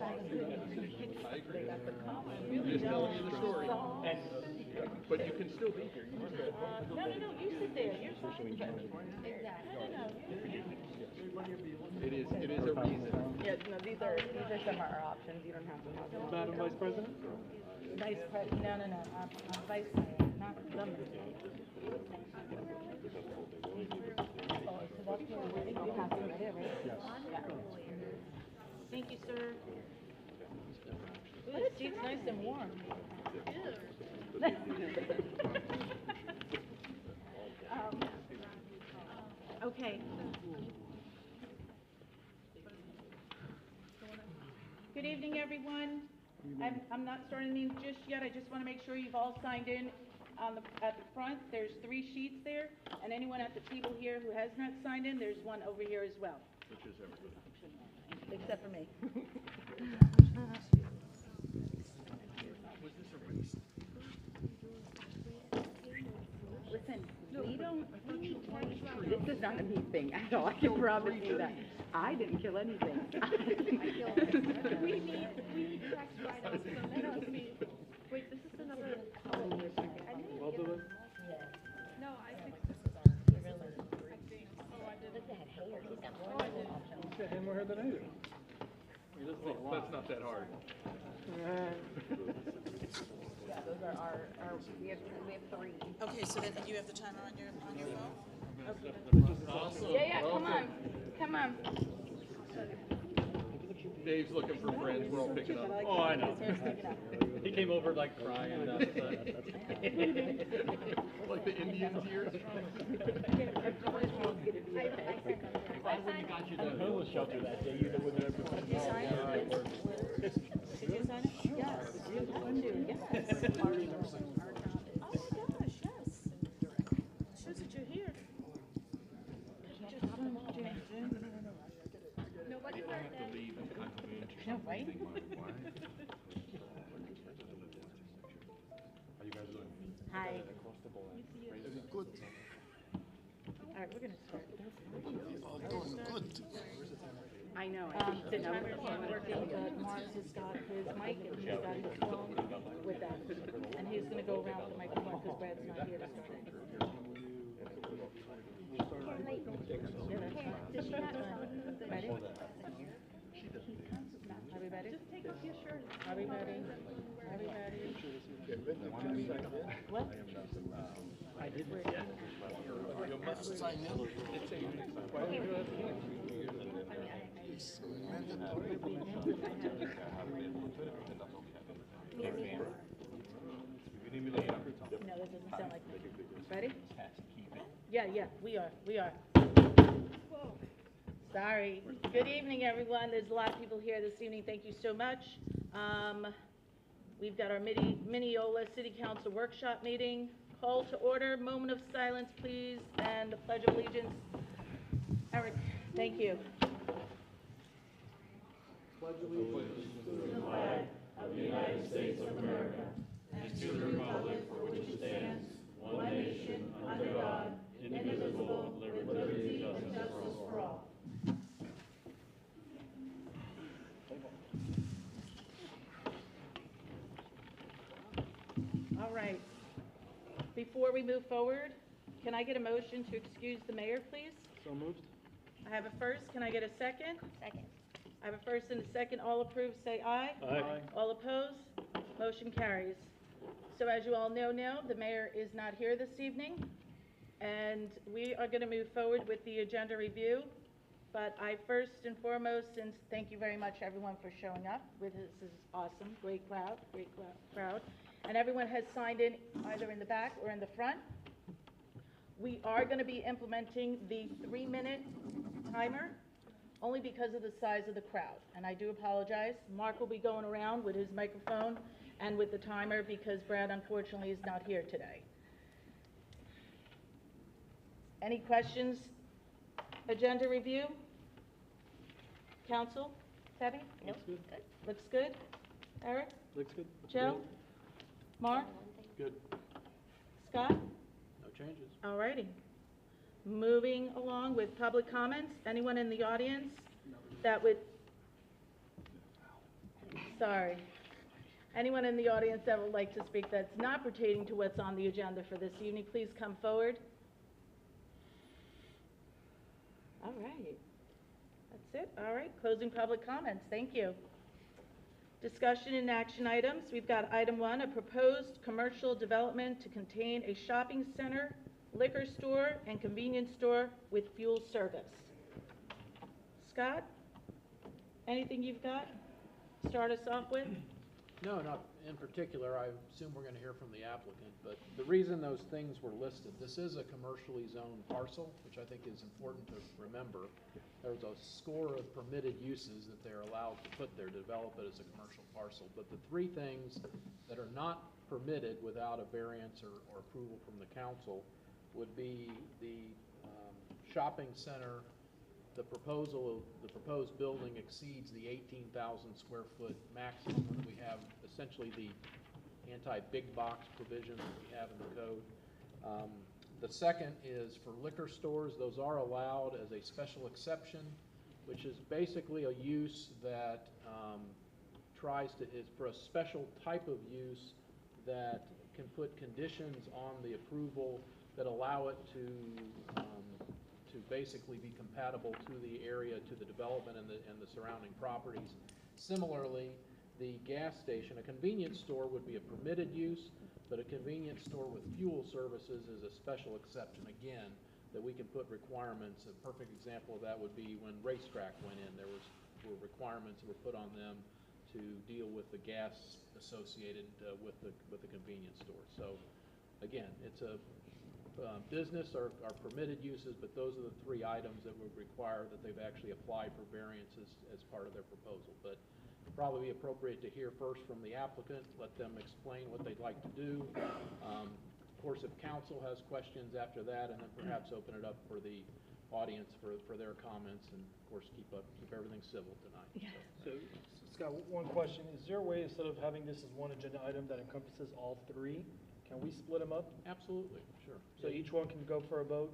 I agree. I'm just telling you the story. But you can still be here. No, you sit there. You're fine. Exactly. No. It is a reason. Yeah, no, these are some of our options. You don't have to have them. Madam Vice President? Vice President, no, I'm Vice President, not the mayor. Oh, so that's where you have to right there, right? Yes. Yeah. Thank you, sir. Ooh, the seat's nice and warm. Okay. Good evening, everyone. I'm not starting these just yet. I just want to make sure you've all signed in at the front. There's 3 sheets there, and anyone at the table here who has not signed in, there's one over here as well. Which is everybody. Except for me. Listen, we don't, this is not a me thing at all, I can promise you that. I didn't kill anything. We need text write-ups, so let us see. Wait, this is another color. Both of them? No, I think this is I think. Oh, I didn't. Oh, I didn't. He's got him more hair than I do. He doesn't take a lot. That's not that hard. Yeah, those are our we have 3. Okay, so then you have the timer on your phone? Yeah, come on. Dave's looking for friends. We're all picking up. Oh, I know. He came over like crying. Like the Indians here. I got you the homeless shelter that day. You know when everyone. Did you sign it? Yes. Yes. Oh my gosh, yes. Shows that you're here. Nobody heard that. No, right? How you guys doing? Hi. Good. All right, we're going to start. Good. I know. The timer's not working, but Mark has got his mic and he's got his phone with that. And he's going to go around with the microphone because Brad's not here to start it. Ready? Are we ready? Just take off your shirt. Are we ready? What? I didn't. You must sign in. It's mandatory. No, that doesn't sound like me. Ready? Yeah, we are. Sorry. Good evening, everyone. There's a lot of people here this evening. Thank you so much. We've got our Minneola City Council workshop meeting. Call to order, moment of silence, please, and the Pledge of Allegiance. Eric, thank you. Pledge allegiance to the flag of the United States of America and to the republic for which it stands, one nation, under God, indivisible, with liberty and justice for all. All right. Before we move forward, can I get a motion to excuse the mayor, please? So moved? I have a first. Can I get a second? Second. I have a first and a second. All approved, say aye. Aye. All opposed? Motion carries. So as you all know now, the mayor is not here this evening, and we are going to move forward with the agenda review. But I first and foremost, since thank you very much everyone for showing up. This is awesome. Great crowd. And everyone has signed in either in the back or in the front. We are going to be implementing the 3-minute timer only because of the size of the crowd. And I do apologize. Mark will be going around with his microphone and with the timer because Brad unfortunately is not here today. Any questions? Agenda review? Council? Debbie? Looks good. Looks good? Eric? Looks good. Joe? Mark? Good. Scott? No changes. All righty. Moving along with public comments. Anyone in the audience that would, sorry. Anyone in the audience that would like to speak that's not pertaining to what's on the agenda for this evening, please come forward. All right. That's it. All right. Closing public comments. Thank you. Discussion and action items. We've got item 1, a proposed commercial development to contain a shopping center, liquor store, and convenience store with fuel service. Scott, anything you've got? Start us off with? No, not in particular. I assume we're going to hear from the applicant, but the reason those things were listed, this is a commercially zoned parcel, which I think is important to remember. There's a score of permitted uses that they're allowed to put there, develop it as a commercial parcel. But the 3 things that are not permitted without a variance or approval from the council would be the shopping center. The proposed building exceeds the 18,000 square foot maximum that we have, essentially the anti-big box provision that we have in the code. The second is for liquor stores. Those are allowed as a special exception, which is basically a use that is for a special type of use that can put conditions on the approval that allow it to basically be compatible to the area, to the development and the surrounding properties. Similarly, the gas station, a convenience store would be a permitted use, but a convenience store with fuel services is a special exception, again, that we can put requirements. A perfect example of that would be when Racetrack went in. There were requirements that were put on them to deal with the gas associated with the convenience store. So, again, it's a business are permitted uses, but those are the 3 items that would require that they've actually applied for variances as part of their proposal. But it'd probably be appropriate to hear first from the applicant, let them explain what they'd like to do. Of course, if council has questions after that, and then perhaps open it up for the audience for their comments, and of course keep everything civil tonight. Yeah. So, Scott, one question. Is there a way, instead of having this as one agenda item, that encompasses all 3? Can we split them up? Absolutely, sure. So each one can go for a vote?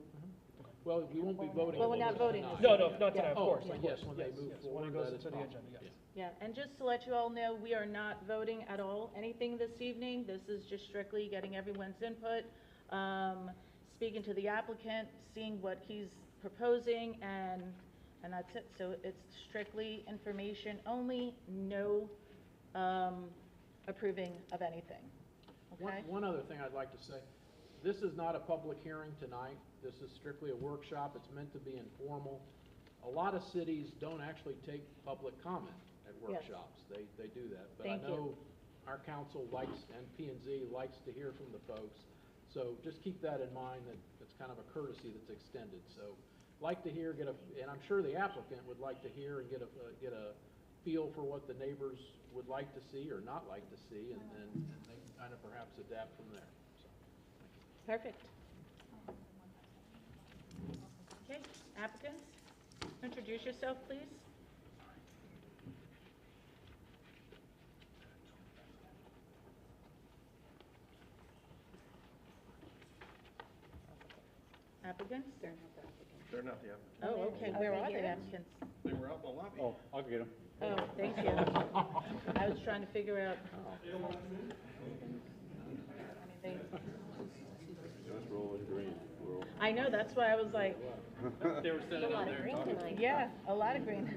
Well, we won't be voting. Well, we're not voting. tonight. No, not tonight, of Oh, course. but of yes, course. when they move When forward, it goes that is into the possible. agenda, yes. Yeah, and just to let you all know, we are not voting at all, anything this evening. This is just strictly getting everyone's input, speaking to the applicant, seeing what he's proposing, and that's it. So it's strictly information only, no approving of anything. Okay? One other thing I'd like to say, this is not a public hearing tonight. This is strictly a workshop. It's meant to be informal. A lot of cities don't actually take public comment at workshops. They do that. But Thank I know our council likes, and P&Z likes to hear from the folks. So just keep that in mind, that it's kind of a courtesy that's extended. So like to hear, and I'm sure the applicant would like to hear and get a feel for what the neighbors would like to see or not like to see, and they can kind of perhaps adapt from there. So, Perfect. Okay, applicants, introduce yourself, please. Applicants? They're not the applicant. Oh, okay, where are the applicants? They were out in the lobby. Oh, I'll get them. Oh, thank you. I was trying to figure out. Anything. Just rolling green. I know, that's why I was like, They were sitting out there talking. yeah, a lot of green.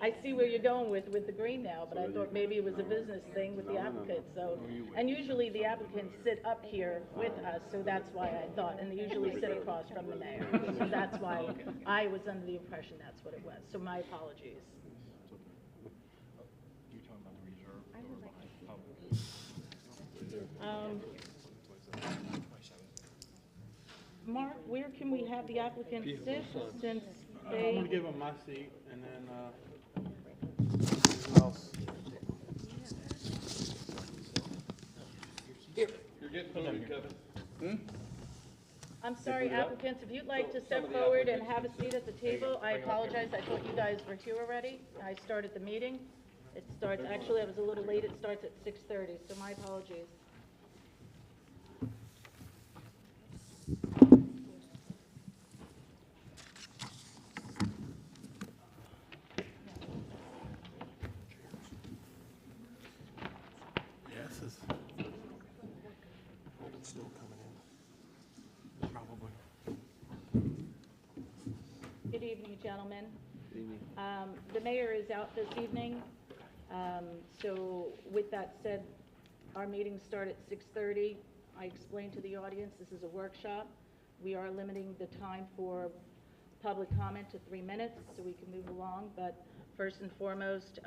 I see where you're going with the green now, but I thought maybe it was a business thing with the applicant, so. And usually the applicants sit up here with us, so that's why I thought, and they usually sit across from the mayor. So that's why I was under the impression that's what it was, so my apologies. You're talking about the reserve Mark, where can we have the applicant sit, since I'm they, gonna give them my seat, and then, You're getting voted, Kevin. I'm sorry, applicants, if you'd like to step forward and have a seat at the table, I apologize, I thought you guys were here already. I started the meeting. It starts, actually, I was a little late, it starts at 6:30, so my apologies. Good evening, gentlemen. The mayor is out this evening, so with that said, our meetings start at 6:30. I explained to the audience, this is a workshop. We are limiting the time for public comment to 3 minutes, so we can move along, but first and foremost,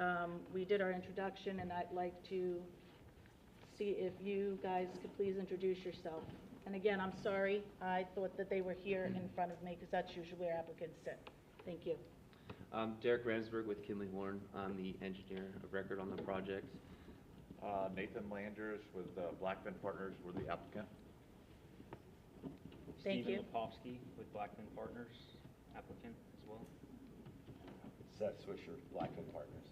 we did our introduction, and I'd like to see if you guys could please introduce yourself. And again, I'm sorry, I thought that they were here in front of me, because that's usually where applicants sit. Thank you. Derek Ramsberg with Kinley Horn. I'm the engineer of record on the project. Nathan Landers with Blackman Partners, we're the applicant. Thank you. Stephen Lepovsky with Blackman Partners, applicant as well. Seth Swisher, Blackman Partners.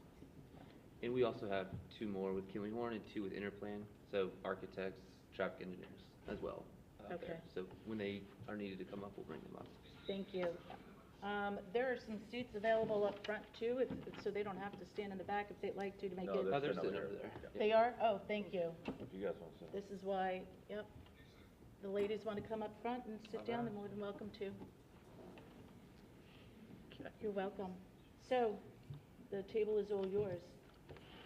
And we also have 2 more with Kinley Horn and 2 with Interplan, so architects, traffic engineers as well. Okay. There. So when they are needed to come up, we'll bring them up. Thank you. There are some seats available up front too, so they don't have to stand in the back if they'd like to make it. Oh, they're sitting over there. They are? Oh, thank you. If you guys want to sit. This is why, yep. The ladies want to come up front and sit down, they're more than welcome to. You're welcome. So, the table is all yours.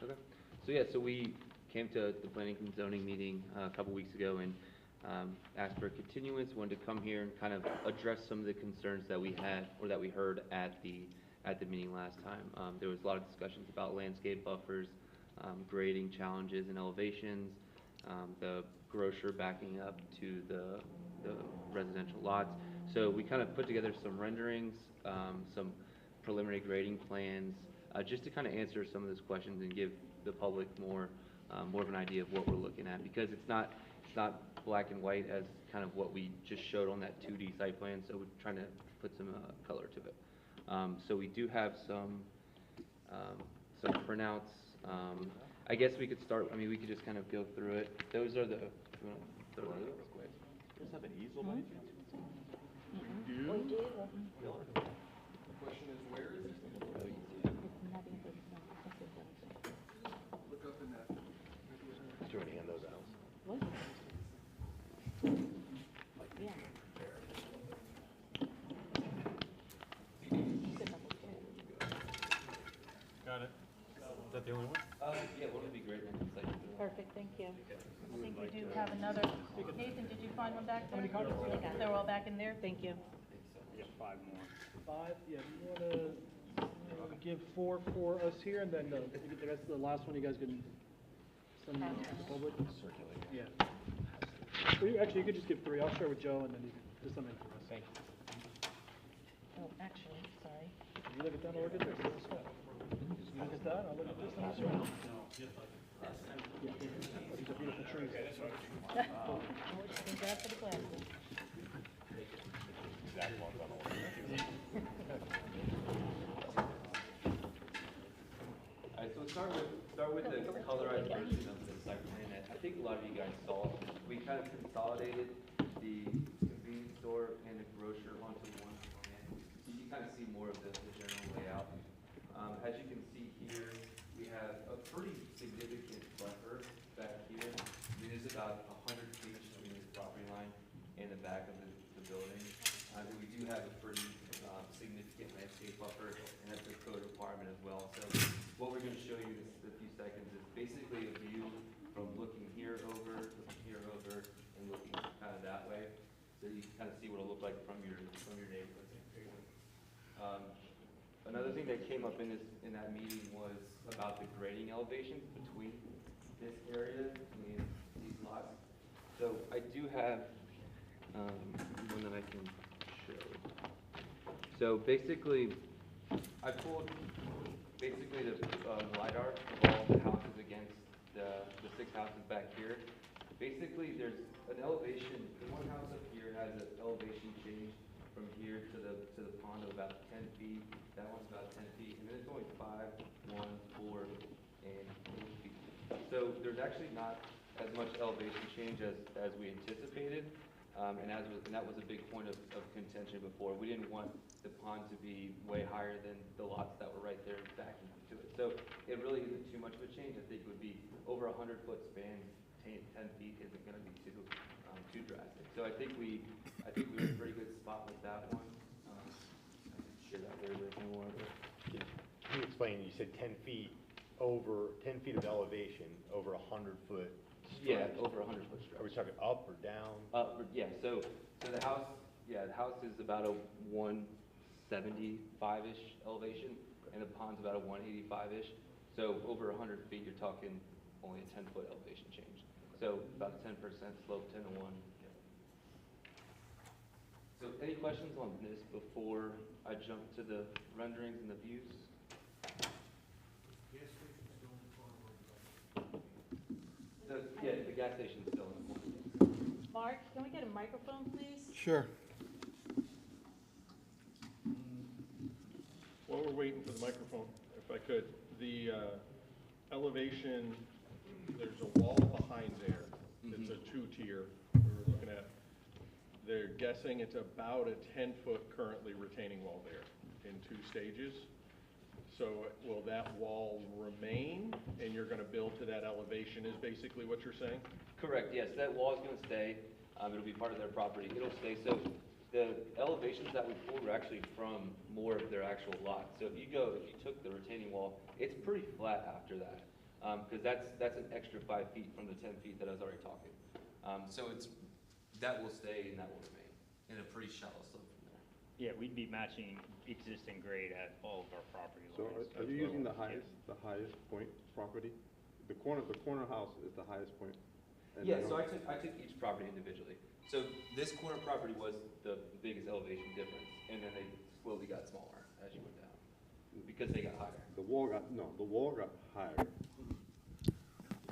Okay. So yeah, so we came to the planning and zoning meeting a couple weeks ago and asked for a continuance, wanted to come here and kind of address some of the concerns that we had, or that we heard at the meeting last time. There was a lot of discussions about landscape buffers, grading challenges and elevations, the grocer backing up to the residential lots. So we kind of put together some renderings, some preliminary grading plans, just to kind of answer some of those questions and give the public more of an idea of what we're looking at, because it's not black and white as kind of what we just showed on that 2D site plan, so we're trying to put some color to it. So we do have some printouts. I guess we could start, I mean, we could just kind of go through it. Those are the, if you want to throw it real quick. You guys have an easel by any chance? Do you want to hand those out? What? Yeah. Got it. Is that the only one? Yeah, what would be great then? It's like, Perfect, thank you. I think we do have another. Nathan, did you find one back there? They're all back in there? Thank you. Yeah, 5 more. 5, yeah, you want to give 4 for us here, and then the rest of the last one you guys can send to the public? Circulate. Yeah. Or actually, you could just give 3. I'll share with Joe, and then you can just send it for us. Thank you. Oh, actually, sorry. You look at that, I'll look at this. You look at that, I'll look at this, and this one. Yeah, these are beautiful trees. Thank God for the glasses. Exact ones on the list. All right, so we'll start with the colorized version of the site plan. I think a lot of you guys saw, we kind of consolidated the convenience store and the grocer onto one plan. You can kind of see more of the general layout. As you can see here, we have a pretty significant buffer back here. I mean, there's about 100 feet between this property line and the back of the building. And we do have a pretty significant landscape buffer, and that's a code requirement as well. So what we're going to show you in a few seconds is basically a view from looking here over, and looking kind of that way. So you can kind of see what it'll look like from your neighborhood. Another thing that came up in that meeting was about the grading elevations between this area and these lots. So I do have one that I can show. So basically, I pulled basically the LiDAR of all the houses against the 6 houses back here. Basically, there's an elevation. The one house up here has an elevation change from here to the pond of about 10 feet. That one's about 10 feet, and then it's only 5, 1, 4, and 8 feet. So there's actually not as much elevation change as we anticipated, and that was a big point of contention before. We didn't want the pond to be way higher than the lots that were right there backing to it. So it really isn't too much of a change. I think it would be over 100-foot span. 10 feet isn't going to be too drastic. So I think we were in a pretty good spot with that one. I can share that there's a thing over there. Can you explain, you said 10 feet over, 10 feet of elevation over a 100-foot Yeah, stretch? over 100-foot stretch. Are we talking up or down? Yeah, so the house, the house is about a 175-ish elevation, and the pond's about a 185-ish. So over 100 feet, you're talking only a 10-foot elevation change. So about a 10% slope, 10 to 1. So any questions on this before I jump to the renderings and the views? The gas station's still in. Mark, can we get a microphone, please? Sure. While we're waiting for the microphone, if I could, the elevation, there's a wall behind there. It's a two-tier we were looking at. They're guessing it's about a 10-foot currently retaining wall there in 2 stages. So will that wall remain and you're going to build to that elevation is basically what you're saying? Correct, yes, that wall is gonna stay, it'll be part of their property, it'll stay, so the elevations that we pulled were actually from more of their actual lot. So if you took the retaining wall, it's pretty flat after that, because that's an extra 5 feet from the 10 feet that I was already talking. So that will stay and that will remain in a pretty shallow slope from there. Yeah, we'd be matching existing grade at all of our property So lines. are you using the highest point property? The corner house is the highest point? And Yeah, you so don't- I took each property individually. So this corner property was the biggest elevation difference, and then they slowly got smaller as you went down, because they got higher. The wall got higher.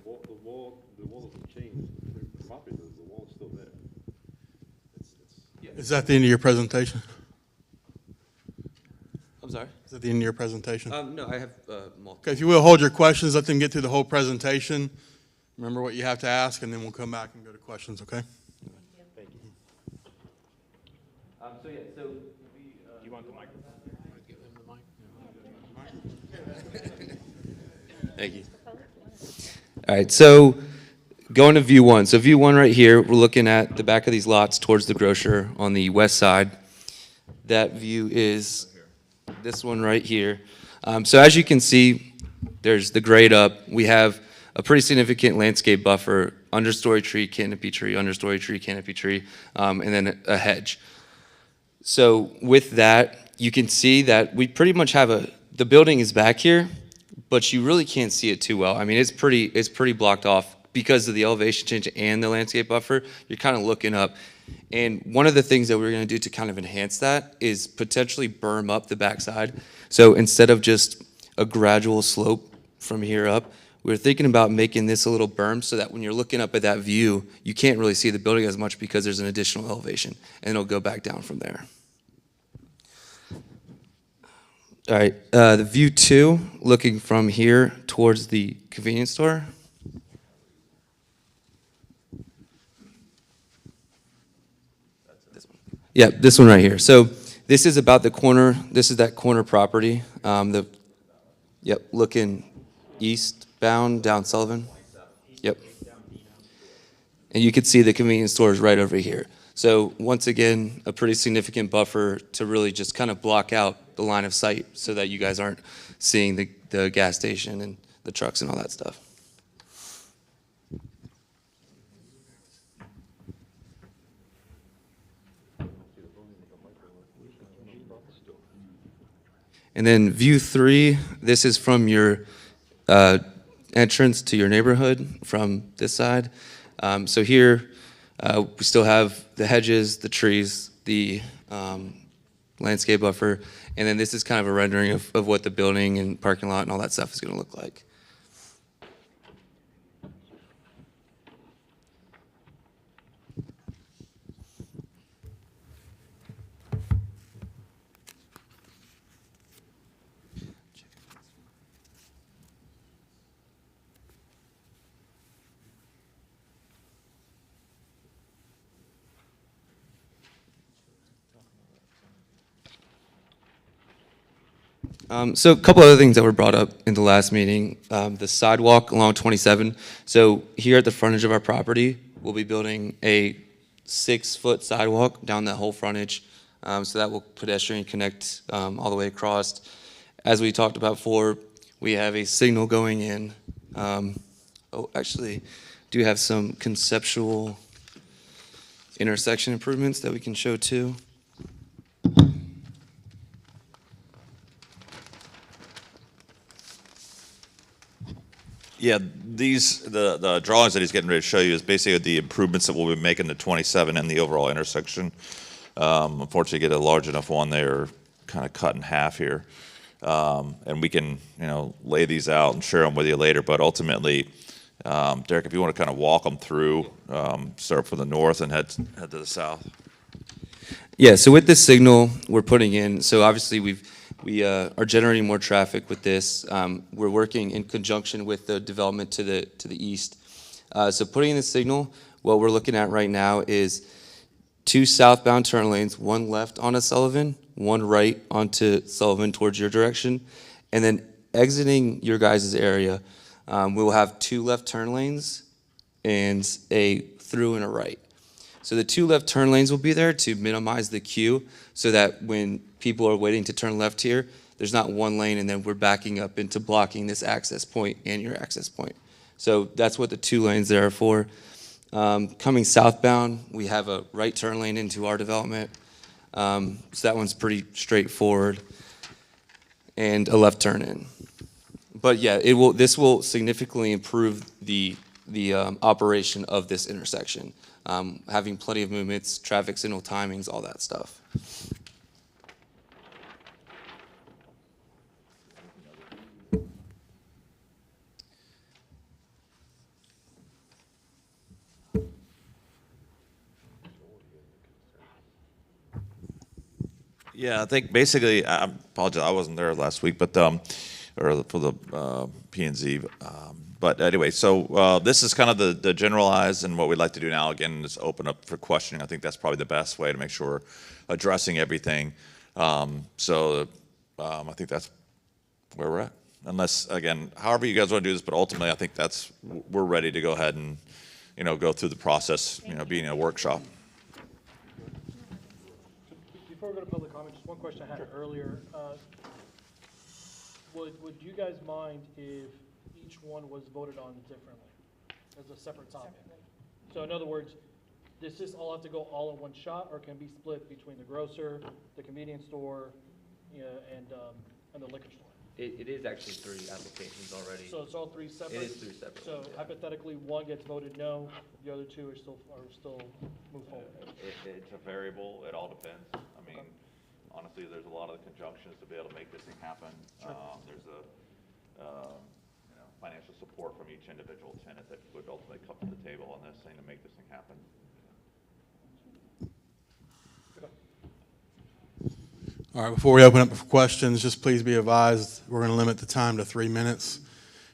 The wall doesn't change. The property does, the wall is still there. Is that the end of your presentation? I'm sorry? Is that the end of your presentation? No, I have multiple. Okay, if you will, hold your questions, let them get through the whole presentation. Remember what you have to ask, and then we'll come back and go to questions, okay? Thank you. So yeah, so Do you want the microphone? Give them the mic. Thank you. All right, so going to view 1. So view 1 right here, we're looking at the back of these lots towards the grocer on the west side. That view is this one right here. So as you can see, there's the grade up. We have a pretty significant landscape buffer, understory tree, canopy tree, understory tree, canopy tree, and then a hedge. So with that, you can see that we pretty much have the building is back here, but you really can't see it too well. I mean, it's pretty blocked off because of the elevation change and the landscape buffer. You're kind of looking up. And one of the things that we're going to do to kind of enhance that is potentially berm up the backside. So instead of just a gradual slope from here up, we're thinking about making this a little berm so that when you're looking up at that view, you can't really see the building as much because there's an additional elevation, and it'll go back down from there. All right, the view 2, looking from here towards the convenience store. This one. Yeah, this one right here. So this is about the corner. This is that corner property. Looking eastbound down Sullivan. Yep. And you can see the convenience store is right over here. So once again, a pretty significant buffer to really just kind of block out the line of sight so that you guys aren't seeing the gas station and the trucks and all that stuff. And then view 3, this is from your entrance to your neighborhood from this side. So here, we still have the hedges, the trees, the landscape buffer, and then this is kind of a rendering of what the building and parking lot and all that stuff is going to look like. So a couple other things that were brought up in the last meeting, the sidewalk along 27. So here at the frontage of our property, we'll be building a 6-foot sidewalk down that whole frontage. So that will pedestrian connect all the way across. As we talked about before, we have a signal going in. Actually, do have some conceptual intersection improvements that we can show too. Yeah, the drawings that he's getting ready to show you is basically the improvements that we'll be making to 27 and the overall intersection. Unfortunately, get a large enough one there, kind of cut in half here. And we can, lay these out and share them with you later. But ultimately, Derek, if you want to kind of walk them through, start from the north and head to the south. Yeah, so with this signal we're putting in, so obviously we are generating more traffic with this. We're working in conjunction with the development to the east. So putting in the signal, what we're looking at right now is 2 southbound turn lanes, 1 left onto Sullivan, 1 right onto Sullivan towards your direction, and then exiting your guys' area, we will have 2 left turn lanes and a through and a right. So the 2 left turn lanes will be there to minimize the queue so that when people are waiting to turn left here, there's not 1 lane and then we're backing up into blocking this access point and your access point. So that's what the 2 lanes there are for. Coming southbound, we have a right turn lane into our development. So that one's pretty straightforward, and a left turn in. But yeah, this will significantly improve the operation of this intersection. Having plenty of movements, traffic signal timings, all that stuff. Yeah, I think basically, I apologize, I wasn't there last week, but or for the P&Z. But anyway, so this is kind of the generalized, and what we'd like to do now again is open up for questioning. I think that's probably the best way to make sure we're addressing everything. I think that's where we're at. Unless, again, however you guys want to do this, but ultimately I think we're ready to go ahead and go through the process, being a workshop. Before we go to public comment, just one question I had earlier. Would you guys mind if each one was voted on differently as a separate topic? So in other words, does this all have to go all in one shot, or can it be split between the grocer, the convenience store, and the liquor store? It is actually 3 applications already. So it's all 3 separate? It is 3 separate. So ones, yeah. hypothetically, one gets voted no, the other 2 are still move forward? It's a variable. It all depends. I mean, honestly, there's a lot of conjunctions to be able to make this thing happen. Sure. There's a financial support from each individual tenant that would ultimately come to the table on this thing to make this thing happen. All right, before we open up for questions, just please be advised, we're going to limit the time to 3 minutes.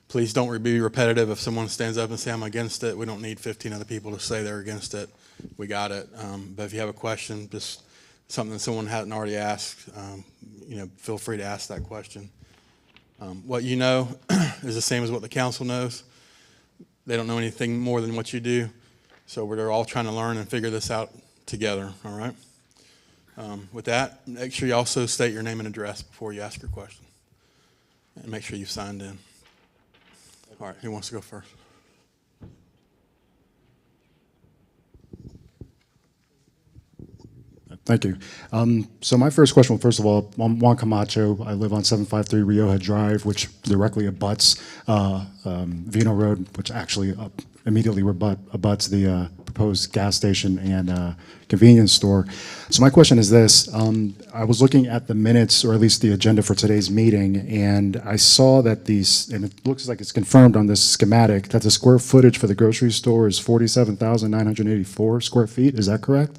Please don't be repetitive. If someone stands up and say, I'm against it, we don't need 15 other people to say they're against it. We got it. But if you have a question, just something that someone hadn't already asked, feel free to ask that question. What you know is the same as what the council knows. They don't know anything more than what you do. So we're all trying to learn and figure this out together, all right? With that, make sure you also state your name and address before you ask your question. And make sure you've signed in. All right, who wants to go first? Thank you. So my first question, first of all, I'm Juan Camacho. I live on 753 Rioja Drive, which directly abuts Vino Road, which actually immediately abuts the proposed gas station and convenience store. So my question is this. I was looking at the minutes, or at least the agenda for today's meeting, and I saw that and it looks like it's confirmed on this schematic, that the square footage for the grocery store is 47,984 square feet. Is that correct?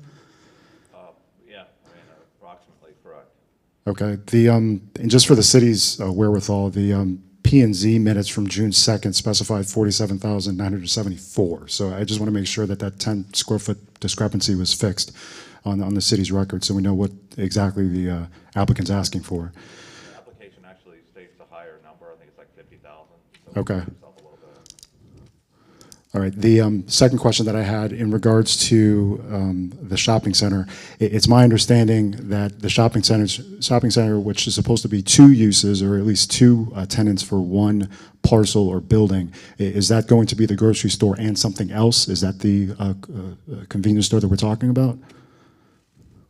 Okay. And just for the city's wherewithal, the P&Z minutes from June 2nd specified 47,974. So I just want to make sure that 10 square foot discrepancy was fixed on the city's record, so we know what exactly the applicant's asking for. The application actually states a higher number. I think it's like 50,000. Okay. All right. The second question that I had in regards to the shopping center, it's my understanding that the shopping center, which is supposed to be two uses or at least two tenants for one parcel or building, is that going to be the grocery store and something else? Is that the convenience store that we're talking about?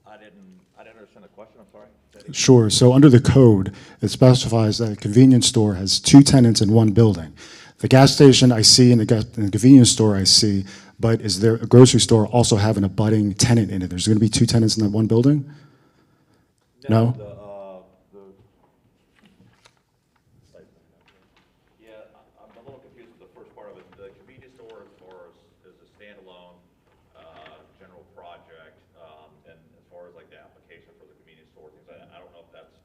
I didn't understand the question, I'm sorry. Sure. So under the code, it specifies that a convenience store has two tenants in one building. The gas station I see and the convenience store I see, but is there a grocery store also have an abutting tenant in it? There's going to be two tenants in that one building? No? Yeah, I'm a little confused with the first part of it. The convenience store as far as is a standalone, general project, and as far as like the application for the convenience store, things like that, I don't know if that's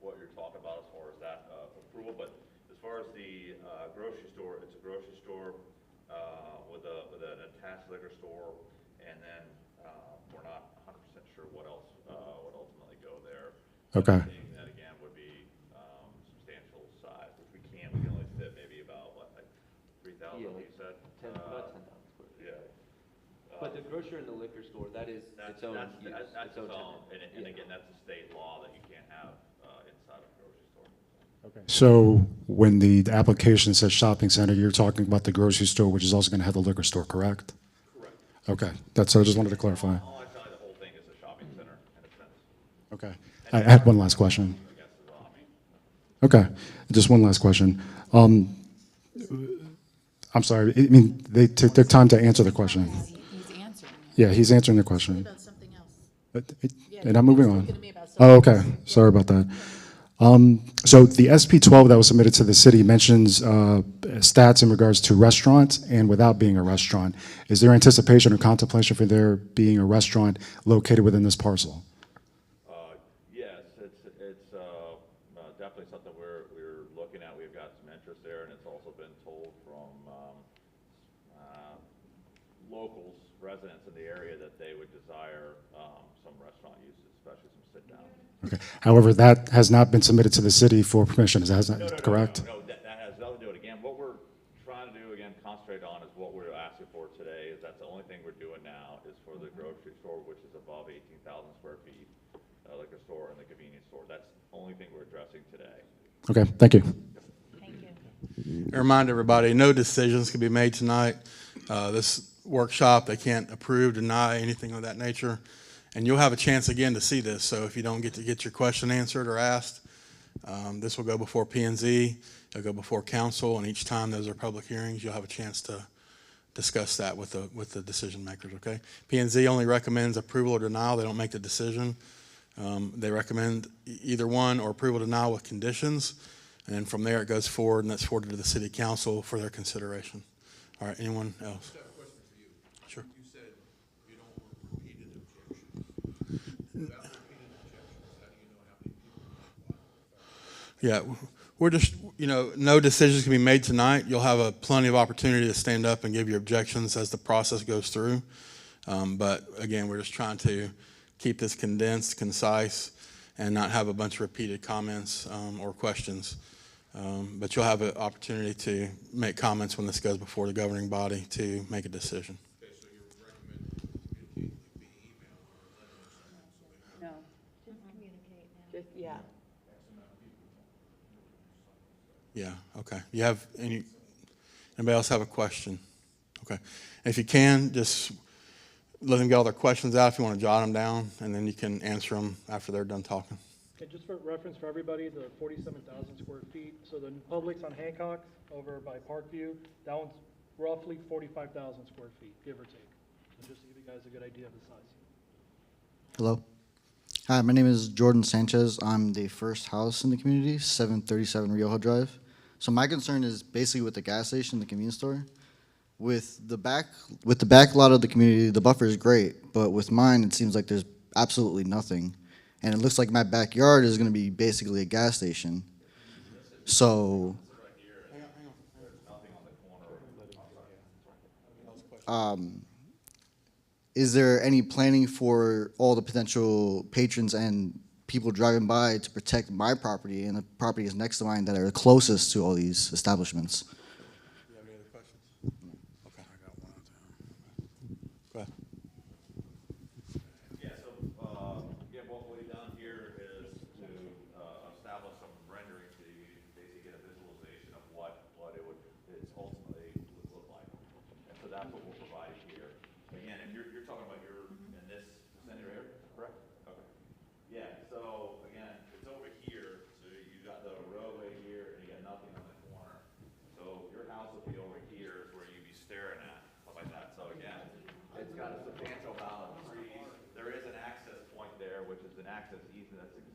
what you're talking about as far as that, approval, but as far as the, grocery store, it's a grocery store, with an attached liquor store, and then, we're not 100% sure what else, would ultimately go there. Okay. Anything that again would be, substantial size, which we can only fit maybe about, what, like 3,000, Yeah, you said? about 10,000 square feet. Yeah. But the grocery and the liquor store, that is its own use. That's its own, tenant. and Yeah. again, that's a state law that you can't have, inside of a grocery store. So when the application says shopping center, you're talking about the grocery store, which is also going to have the liquor store, correct? Correct. Okay. That's, I just wanted to clarify. All I tell you, the whole thing is a shopping center in a sense. Okay. I had one last question. I guess is all I mean. Okay. Just one last question. I'm sorry. I mean, they took their time to answer the question. He's answering it. Yeah, he's answering the question. About something else. And I'm moving on. Speaking to me about something Oh, okay. Sorry about that. So the SP12 that was submitted to the city mentions stats in regards to restaurants and without being a restaurant. Is there anticipation or contemplation for there being a restaurant located within this parcel? Yes, it's definitely something we're looking at. We've got some interest there, and it's also been told from locals, residents in the area, that they would desire some restaurant uses, especially some sit-down. Okay. However, that has not been submitted to the city for permission. Is that correct? No, that has nothing to do with it. Again, what we're trying to do, again, concentrate on is what we're asking for today, is that's the only thing we're doing now is for the grocery store, which is above 18,000 square feet, liquor store, and the convenience store. That's the only thing we're addressing today. Okay. Thank you. Thank you. I remind everybody, no decisions can be made tonight. This workshop, they can't approve, deny, anything of that nature. And you'll have a chance again to see this. So if you don't get to get your question answered or asked, this will go before P&Z, it'll go before council, and each time those are public hearings, you'll have a chance to discuss that with the decision makers, okay? P&Z only recommends approval or denial. They don't make the decision. They recommend either one or approval or denial with conditions. And then from there, it goes forward, and that's forwarded to the city council for their consideration. All right, anyone else? I have a question for you. Sure. You said you don't want repeated objections. Without repeated objections, how do you know how many people Yeah, we're just, no decisions can be made tonight. You'll have plenty of opportunity to stand up and give your objections as the process goes through. But again, we're just trying to keep this condensed, concise, and not have a bunch of repeated comments or questions. But you'll have an opportunity to make comments when this goes before the governing body to make a decision. Okay, so you're recommending communicate via email or a letter or something, so they No. Just communicate now. Just, yeah. Yeah, okay. You have anybody else have a question? Okay. If you can, just let them get all their questions out if you want to jot them down, and then you can answer them after they're done talking. Okay, just for reference for everybody, the 47,000 square feet, so the Publix on Hancock over by Parkview, that one's roughly 45,000 square feet, give or take. So just to give you guys a good idea of the size. Hello. Hi, my name is Jordan Sanchez. I'm the first house in the community, 737 Rioja Drive. So my concern is basically with the gas station, the convenience store. With the back lot of the community, the buffer is great, but with mine, it seems like there's absolutely nothing. And it looks like my backyard is going to be basically a gas station. So, is there any planning for all the potential patrons and people driving by to protect my property and the properties next to mine that are closest to all these establishments? Do you have any other questions? Okay.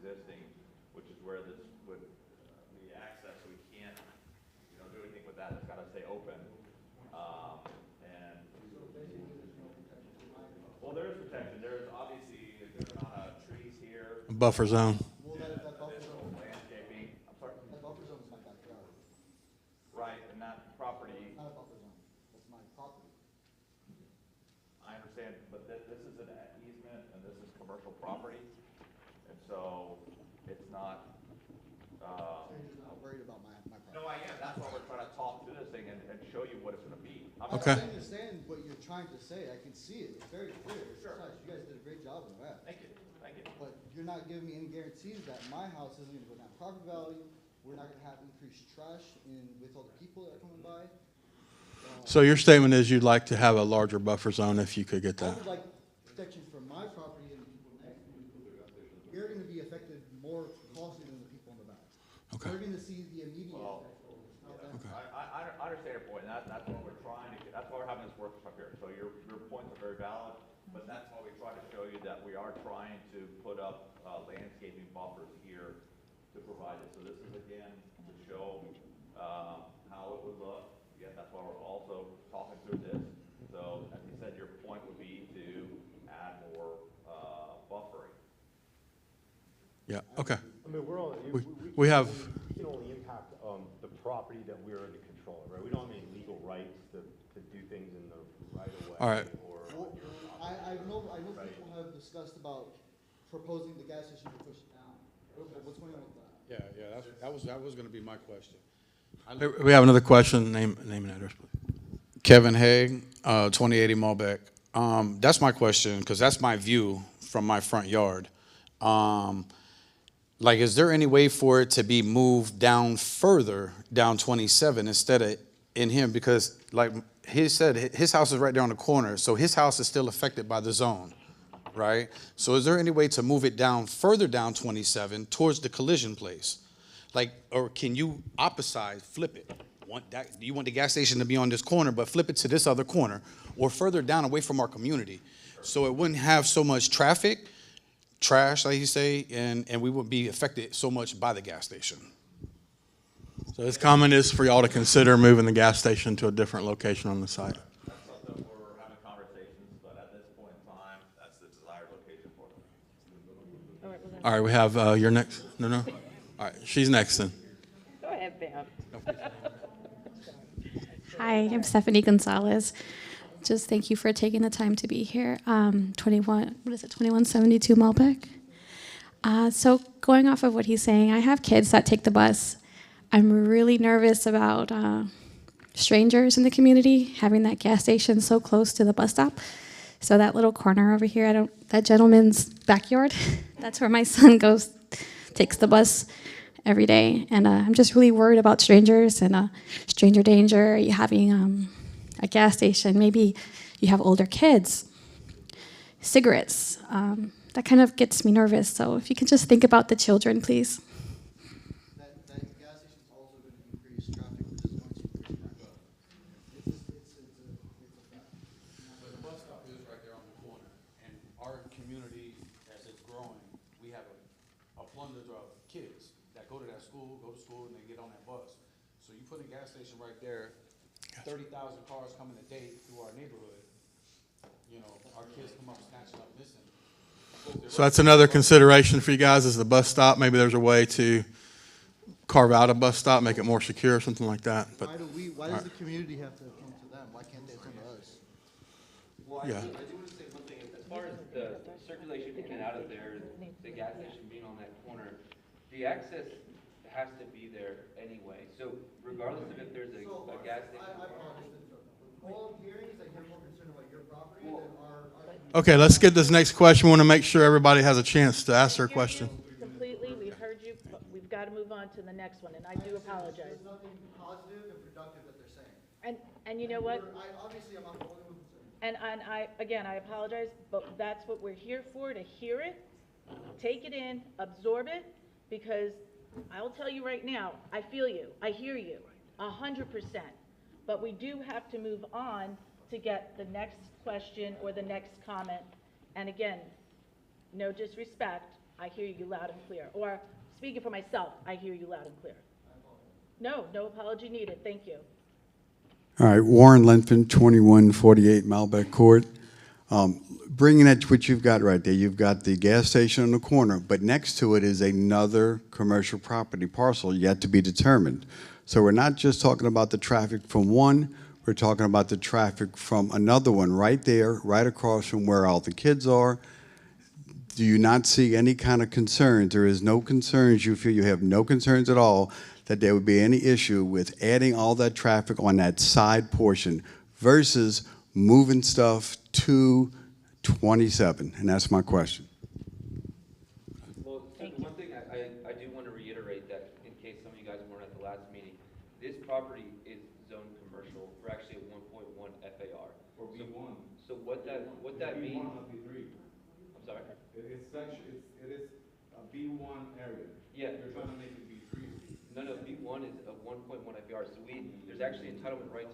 existing, which is where this would be access. We can't, do anything with that. It's got to stay open. And well, there is protection. There's obviously a good amount of trees here. A buffer zone. Additional landscaping. I'm sorry. That buffer zone is my backyard. Right, and that property. Not a buffer zone. That's my property. I understand, but this is an easement and this is commercial property. And so it's not, Stranger's not worried about my property. no, I am. That's why we're trying to talk through this thing and show you what it's gonna be. Okay. I understand what you're trying to say. I can see it. It's very clear. It's Sure. nice. You guys did a great job on that. Thank you, thank you. But you're not giving me any guarantees that my house isn't gonna go down property value. We're not gonna have increased trash with all the people that are coming by. So your statement is you'd like to have a larger buffer zone if you could get I that. would like protection for my property and the people next to me. You're gonna be affected more costly than the people in the back. Okay. We're gonna see the immediate Well, effect. not them. I understand your point, and that's what we're trying to get, that's why we're having this workshop here. So your points are very valid, but that's why we try to show you that we are trying to put up landscaping buffers here to provide it. So this is again to show how it would look. Again, that's why we're also talking through this. So as you said, your point would be to add more buffering. Yeah, okay. I mean, we're only, We have, we can only impact, the property that we're in control of, right? We don't have any legal rights to do things in the right of way. All right. Or, I know people have discussed about proposing the gas station to push it down. What's going on with that? Yeah, that was gonna be my question. we have another question. Name and address, please. Kevin Haig, 2080 Malbec. That's my question, because that's my view from my front yard. Like, is there any way for it to be moved down further, down 27, instead of in him? Because, like he said, his house is right there on the corner, so his house is still affected by the zone, right? So is there any way to move it down, further down 27, towards the collision place? Like, or can you opposite flip it? Do you want the gas station to be on this corner, but flip it to this other corner, or further down away from our community, so it wouldn't have so much traffic, trash, like you say, and we wouldn't be affected so much by the gas station? So his comment is for y'all to consider moving the gas station to a different location on the site. That's something we're having conversations, but at this point in time, that's the desired location for them. All right, we have your next. No. All right, she's next then. Go ahead, Pam. Hi, I'm Stephanie Gonzalez. Just thank you for taking the time to be here. 2172 Malbec. So going off of what he's saying, I have kids that take the bus. I'm really nervous about strangers in the community having that gas station so close to the bus stop. So that little corner over here, that gentleman's backyard, that's where my son goes, takes the bus every day. And I'm just really worried about strangers and stranger danger. You having a gas station, maybe you have older kids, cigarettes. That kind of gets me nervous. So if you can just think about the children, please. That gas station is also going to increase traffic, which is going to increase crime. It's a fact. But the bus stop is right there on the corner, and our community, as it's growing, we have a plundage of kids that go to school, and they get on that bus. So you put a gas station right there, 30,000 cars coming a day through our neighborhood. Our kids come up snatching up missing. So that's another consideration for you guys is the bus stop. Maybe there's a way to carve out a bus stop, make it more secure, something like that. But Why does the community have to come to them? Why can't they come to us? Well, I Yeah. do want to say one thing. As far as the circulation in and out of there, the gas station being on that corner, the access has to be there anyway. So regardless of if there's a gas station. All I'm hearing is that you're more concerned about your property than our okay, let's get this next question. We want to make sure everybody has a chance to ask their question. Completely, we've heard you, but we've got to move on to the next one, and I do apologize. There's nothing positive and productive that they're saying. And you know what? Obviously, I'm not the only one who's saying. And I apologize, but that's what we're here for, to hear it, take it in, absorb it, because I'll tell you right now, I feel you, I hear you, 100%. But we do have to move on to get the next question or the next comment. And again, no disrespect, I hear you loud and clear. Or, speaking for myself, I hear you loud and clear. No, no apology needed. Thank you. All right, Warren Lenfin, 2148 Malbec Court. Bringing it to what you've got right there, you've got the gas station on the corner, but next to it is another commercial property parcel yet to be determined. So we're not just talking about the traffic from one, we're talking about the traffic from another one right there, right across from where all the kids are. Do you not see any kind of concerns? There is no concerns, you feel you have no concerns at all that there would be any issue with adding all that traffic on that side portion versus moving stuff to 27, and that's my question. Well, so the one thing I do want to reiterate that in case some of you guys weren't at the last meeting, this property is zoned commercial. We're actually at 1.1 FAR. Or B1. So what that means? B1 or B3. I'm sorry? It is a B1 area. Yeah. You're trying to make it B3. No, B1 is a 1.1 FAR. So there's actually entitlement rights.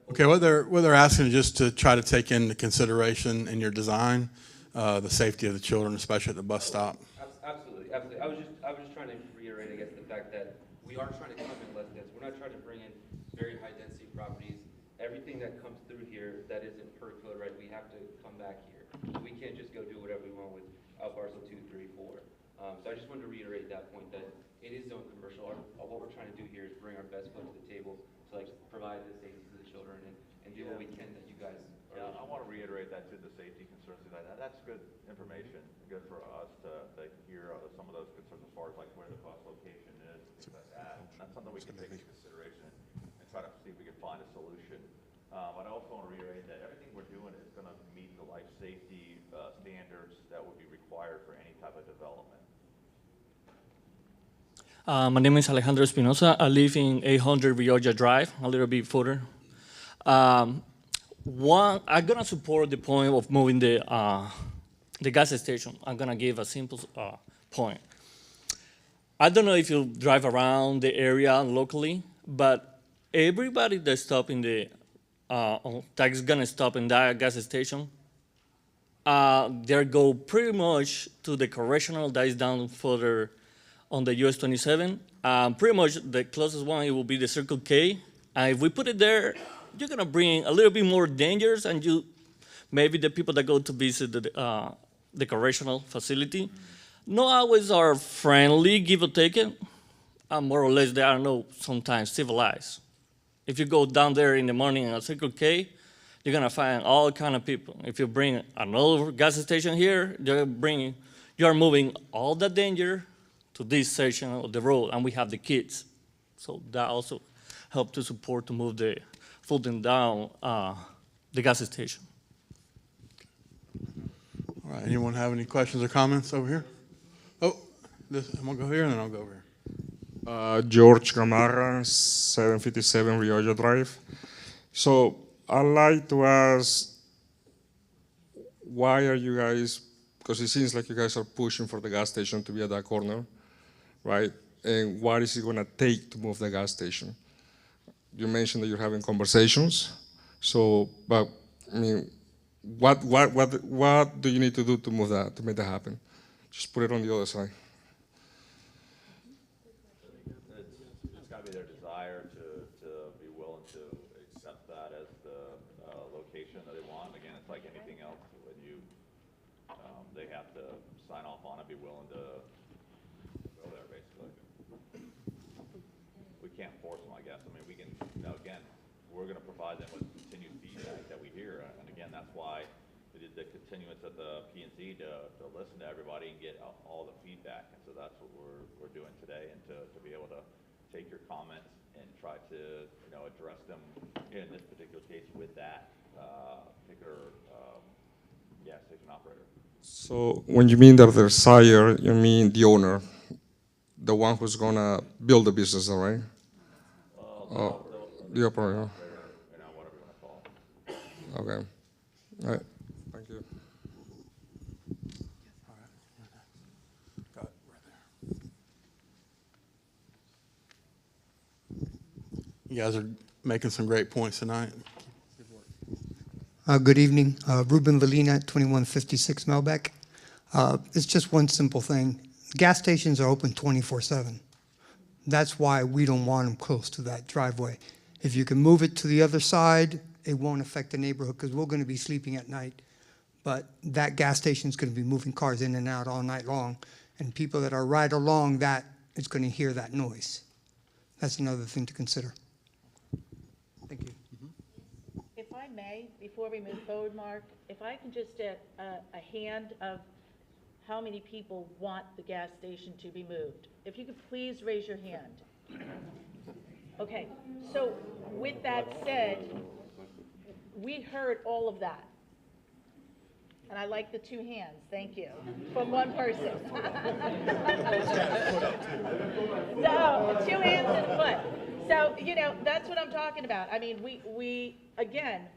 Okay, what they're asking is just to try to take into consideration in your design, the safety of the children, especially at the bus stop. Absolutely. I was just trying to reiterate, I guess, the fact that we are trying to come in less dense. We're not trying to bring in very high density properties. Everything that comes through here that isn't per code, right, we have to come back here. We can't just go do whatever we want with parcel 2, 3, 4. So I just wanted to reiterate that point that it is zone commercial. What we're trying to do here is bring our best foot to the table to like provide the safety to the children and do what we can that you guys are. Yeah, I want to reiterate that too, the safety concerns, things like that. That's good information, good for us to hear some of those concerns as far as like where the bus location is, things like that. And that's something we can take into consideration and try to see if we can find a solution. But I also want to reiterate that everything we're doing is going to meet the life safety standards that would be required for any type of development. My name is Alejandro Espinosa. I live in 800 Rioja Drive, a little bit further. I'm gonna support the point of moving the gas station. I'm gonna give a simple point. I don't know if you drive around the area locally, but everybody that's stopping that's gonna stop in that gas station, they go pretty much to the correctional that is down further on the US 27. Pretty much the closest one, it will be the Circle K. And if we put it there, you're gonna bring a little bit more dangers, and maybe the people that go to visit the correctional facility, not always are friendly, give or take it. More or less, they are sometimes civilized. If you go down there in the morning at Circle K, you're gonna find all kind of people. If you bring another gas station here, you're moving all the danger to this section of the road, and we have the kids. So that also helped to support to move the Fulton down the gas station. All right, anyone have any questions or comments over here? Oh, I'm gonna go here and then I'll go over here. George Gamarra, 757 Rioja Drive. So I'd like to ask, why are you guys, because it seems like you guys are pushing for the gas station to be at that corner, right? And what is it going to take to move the gas station? You mentioned that you're having conversations. So, but I mean, what do you need to do to move that, to make that happen? Just put it on the other side. It's got to be their desire to be willing to accept that as the location that they want. Again, it's like anything else. When they have to sign off on it, be willing to go there, basically. We can't force them, I guess. I mean, we can, again, we're going to provide them with continued feedback that we hear. And again, that's why we did the continuance at the P&Z to listen to everybody and get all the feedback. And so that's what we're doing today, and to be able to take your comments and try to, address them in this particular case with that particular gas station operator. So when you mean their desire, you mean the owner, the one who's going to build the business, all right? The operator. Whatever you want to call it. Okay. All right. Thank you. You guys are making some great points tonight. Good evening. Ruben Valina, 2156 Melbeck. It's just one simple thing. gas stations are open 24/7. That's why we don't want them close to that driveway. If you can move it to the other side, it won't affect the neighborhood because we're going to be sleeping at night. But that gas station is going to be moving cars in and out all night long, and people that are right along that is going to hear that noise. That's another thing to consider. Thank you. If I may, before we move forward, Mark, if I can just get a hand of how many people want the gas station to be moved. If you could please raise your hand. Okay, so with that said, we heard all of that. And I like the two hands, thank you, from one person. So, two hands and a foot. So, you know, that's what I'm talking about. I mean, we again,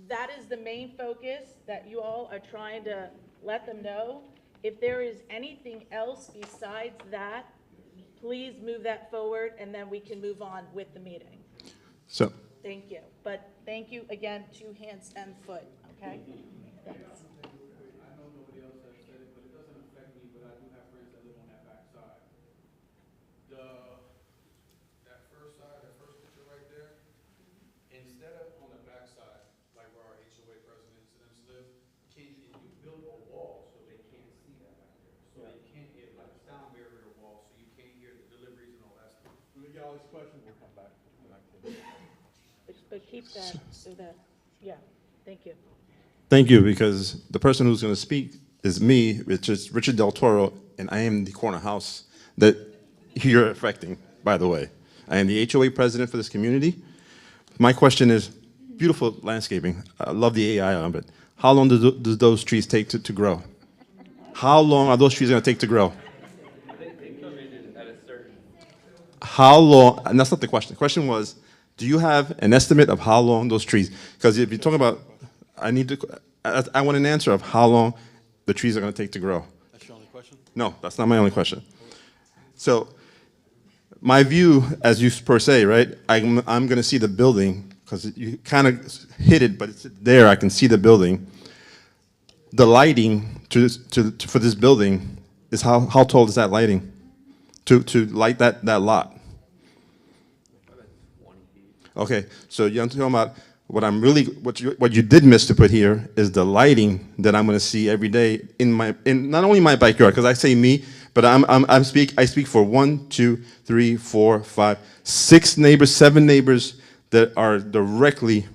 that is the main focus that you all are trying to let them know. If there is anything else besides that, please move that forward and then we can move on with the meeting. So, Thank you. But thank you again, two hands and foot, okay? Thanks. I know nobody else has said it, but it doesn't affect me, but I do have friends that live on that backside. That first side, that first picture right there, instead of on the backside, like where our HOA presidents and them live, you build a wall so they can't see that back there. So they can't hear, like a sound barrier wall, so you can't hear the deliveries and all that stuff. When we get all these questions, we'll come back. But keep that, so that, yeah, thank you. Thank you, because the person who's going to speak is me, Richard Del Toro, and I am the corner house that you're affecting, by the way. I am the HOA president for this community. My question is, beautiful landscaping. I love the AI on it. How long does those trees take to grow? How long are those trees going to take to grow? They come in at a certain. How long, and that's not the question. The question was, do you have an estimate of how long those trees, because if you're talking about, I want an answer of how long the trees are going to take to grow. That's your only question? No, that's not my only question. So, my view, as you per se, right, I'm going to see the building, because you kind of hit it, but it's there, I can see the building. The lighting for this building is how tall is that lighting? To light that lot? Okay, so you're talking about what you did miss to put here is the lighting that I'm going to see every day in not only my backyard, because I say me, but I speak for 1, 2, 3, 4, 5, 6 neighbors, 7 neighbors that are directly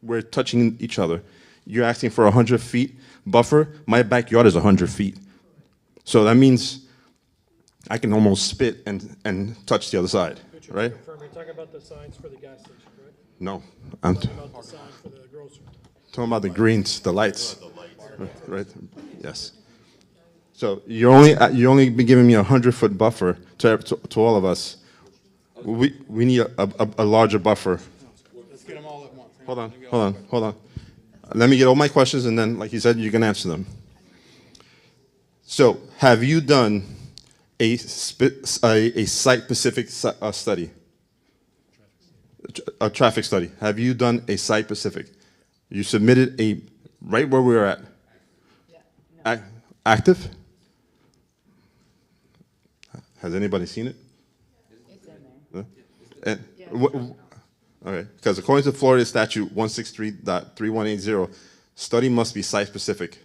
we're touching each other. You're asking for 100 feet buffer. My backyard is 100 feet, so that means I can almost spit and touch the other side, right? You're talking about the signs for the gas station, correct? No, I'm Talking about the sign for the grocery. talking about the greens, the lights, right? Yes. So you're only been giving me 100-foot buffer to all of us. We need a larger buffer. Let's get them all at once. Hold on. Let me get all my questions, and then, like you said, you can answer them. So, have you done a site-specific study? A traffic study. Have you done a site-specific? You submitted right where we were at. Yeah. Active? Has anybody seen it? It's in there. Okay, because according to Florida Statute 163.3180, study must be site-specific.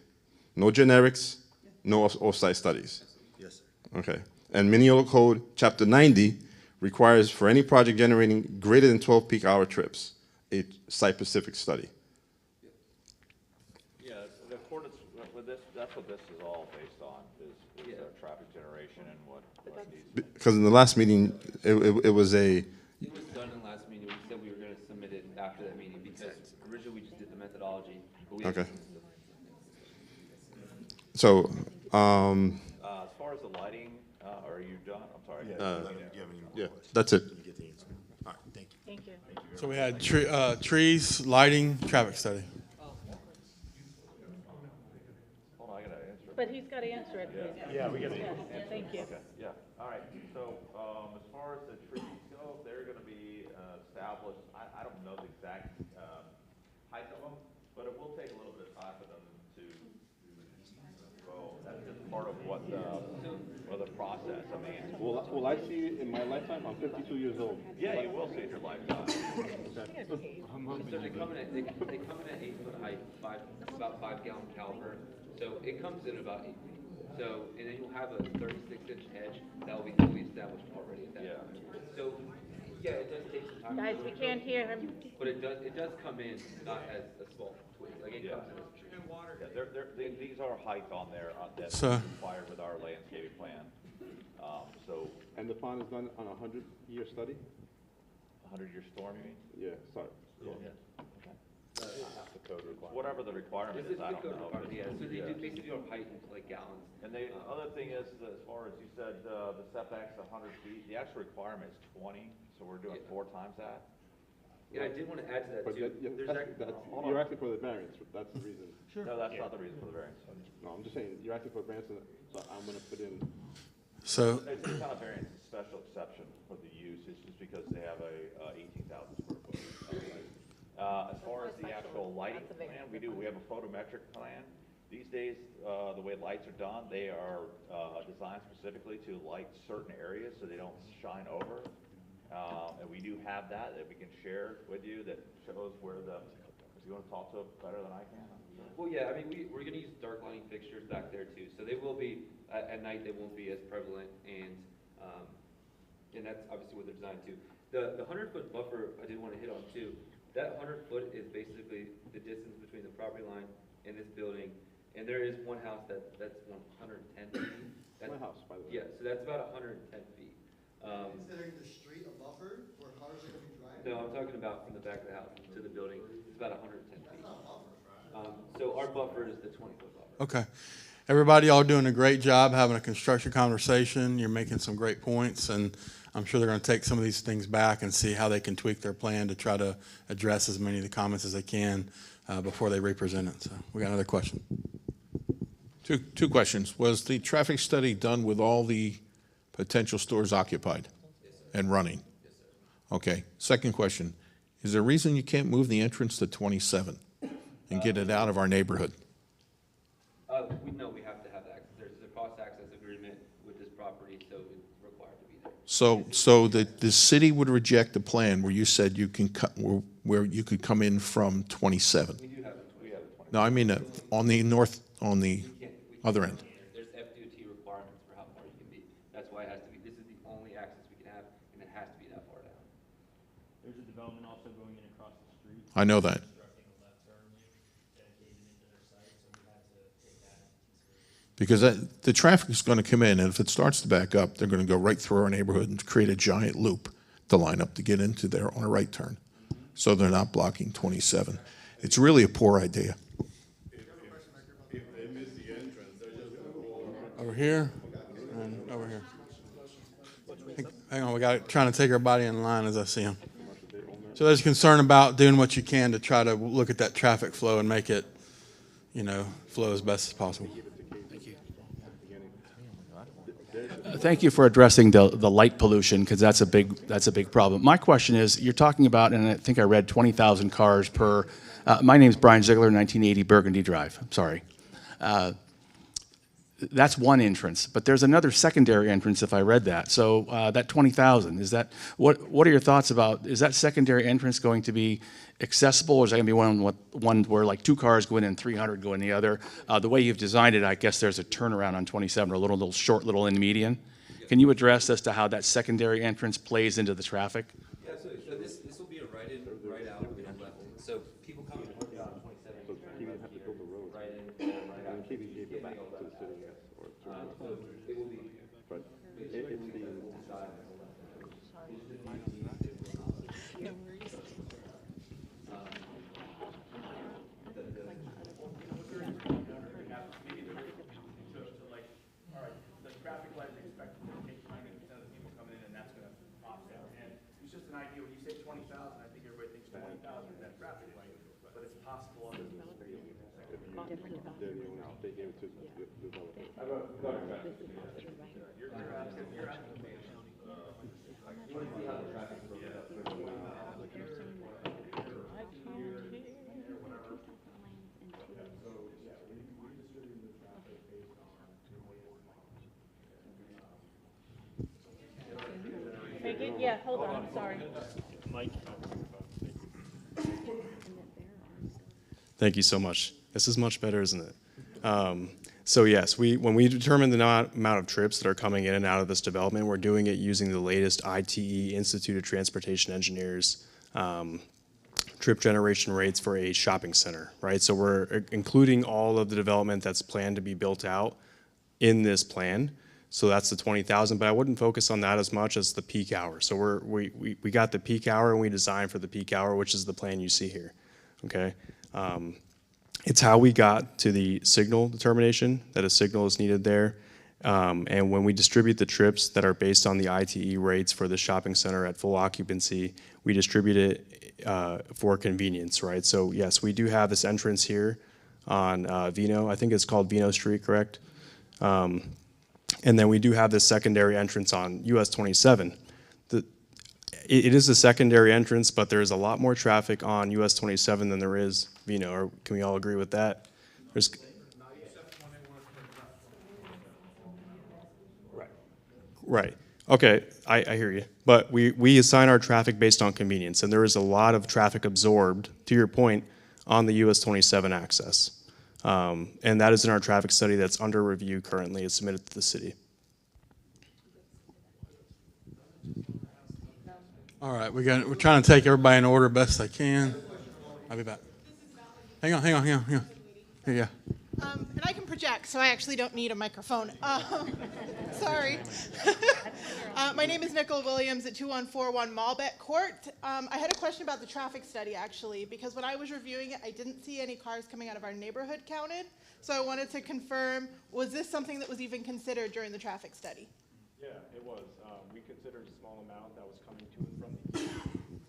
No generics, no off-site studies. Yes, sir. Okay. And Minneola Code, Chapter 90, requires for any project generating greater than 12 peak hour trips, a site-specific study. Yeah, the accordance with this, that's what this is all based on, is traffic generation and what needs to be. Because in the last meeting, it was a... It was done in the last meeting. We said we were going to submit it after that meeting because originally we just did the methodology. But we Okay. So, as far as the lighting, are you done? I'm sorry. Yeah, that's it. All right, thank you. Thank you. So we had trees, lighting, traffic study. Hold on, I gotta answer. But he's got to answer it, please. Yeah, we gotta Yes, answer. thank you. Okay, yeah, all right. So, as far as the trees go, they're gonna be established, I don't know the exact height of them, but it will take a little bit of time for them to grow. That's just part of what, So process. I mean, Will I see it in my lifetime? I'm 52 years old. yeah, you will see it in your lifetime. So they come in at 8 foot height, about 5 gallon caliber. So it comes in about 8 feet. So, and then you'll have a 36-inch edge that will be fully established already at that point. So, yeah, it does take some time. Guys, we can't hear him. But it does come in not as a small twig, like it comes in as a tree. Yeah, these are height on there that's So- required with our landscaping plan. So, And the pond is done on a 100-year study? 100-year storm, you mean? Yeah, sorry. Yeah. The code requirement. Whatever the requirement is, I don't know. Yeah, so they do basically do height into like gallons. And the other thing is, as far as you said, the setback's 100 feet, the actual requirement is 20, so we're doing 4 times that. Yeah, I did want to add to that But too. you're asking for the variance, that's the reason. No, that's not the reason for the variance. No, I'm just saying, you're asking for a variance, so I'm gonna put in. So, It's not a variance, it's a special exception for the use, it's just because they have a 18,000 square foot. As far as the actual lighting plan, we have a photometric plan. These days, the way lights are done, they are designed specifically to light certain areas so they don't shine over. And we do have that we can share with you that shows where if you want to talk to it better than I can. Well, yeah, I mean, we're gonna use dark lighting fixtures back there too, so they will be, at night, they won't be as prevalent, and that's obviously what they're designed to. The 100-foot buffer, I did wanna hit on too, that 100 foot is basically the distance between the property line and this building, and there is one house that's 110 feet. That's my house, by the way. Yeah, so that's about 110 feet. Considering the street a buffer, where cars are gonna be driving? No, I'm talking about from the back of the house to the building, it's about 110 feet. So our buffer is the 20-foot buffer. okay. Everybody, y'all doing a great job having a construction conversation. You're making some great points, and I'm sure they're going to take some of these things back and see how they can tweak their plan to try to address as many of the comments as they can before they represent it. So we got another question. Two questions. Was the traffic study done with all the potential stores occupied and running? Okay. Second question. Is there a reason you can't move the entrance to 27 and get it out of our neighborhood? We know we have to have that. There's a cross-access agreement with this property, so it's required to be there. So the city would reject the plan where you said you can where you could come in from 27? We do have it. No, I mean on the other end. There's FDOT requirements for how far you can be. That's why it has to be, this is the only access we can have, and it has to be that far down. There's a development also going in across the street. I know that. Constructing a left turn lane dedicated into their site, so we had to take that into consideration. Because the traffic is going to come in, and if it starts to back up, they're going to go right through our neighborhood and create a giant loop to line up to get into there on a right turn. So they're not blocking 27. It's really a poor idea. Over here and over here. Hang on, we got trying to take everybody in line as I see them. So there's concern about doing what you can to try to look at that traffic flow and make it, flow as best as possible. Thank you for addressing the light pollution, because that's a big problem. My question is, you're talking about, and I think I read 20,000 cars per. My name's Brian Ziegler, 1980 Burgundy Drive. I'm sorry. That's one entrance, but there's another secondary entrance if I read that. So that 20,000, is that, what are your thoughts about, is that secondary entrance going to be accessible, or is that going to be one where like 2 cars go in and 300 go in the other? The way you've designed it, I guess there's a turnaround on 27, or a little short little in median. Can you address as to how that secondary entrance plays into the traffic? Yeah, so this will be a right in, right out, and a left in. So people come in on 27. So he would have to build the road. Right in, right out. And Katie gave it back to the city, or to. So it will be. But in the. They gave it to the developer. hold on, I'm sorry. Thank you so much. This is much better, isn't it? So yes, when we determine the amount of trips that are coming in and out of this development, we're doing it using the latest ITE, Institute of Transportation Engineers, trip generation rates for a shopping center, right? So we're including all of the development that's planned to be built out in this plan. So that's the 20,000, but I wouldn't focus on that as much as the peak hour. So we got the peak hour and we designed for the peak hour, which is the plan you see here, okay? It's how we got to the signal determination, that a signal is needed there. And when we distribute the trips that are based on the ITE rates for the shopping center at full occupancy, we distribute it for convenience, right? So yes, we do have this entrance here on Vino. I think it's called Vino Street, correct? And then we do have this secondary entrance on US 27. It is a secondary entrance, but there's a lot more traffic on US 27 than there is Vino. Or can we all agree with that? There's, right. Okay, I hear you. But we assign our traffic based on convenience, and there is a lot of traffic absorbed, to your point, on the US 27 access. And that is in our traffic study that's under review currently. It's submitted to the city. All right, we're trying to take everybody in order best I can. I'll be back. Hang on. Here, yeah. And I can project, so I actually don't need a microphone. Sorry. My name is Nicole Williams at 2141 Malbec Court. I had a question about the traffic study, actually, because when I was reviewing it, I didn't see any cars coming out of our neighborhood counted. So I wanted to confirm, was this something that was even considered during the traffic study? Yeah, it was. We considered a small amount that was coming to and from the east.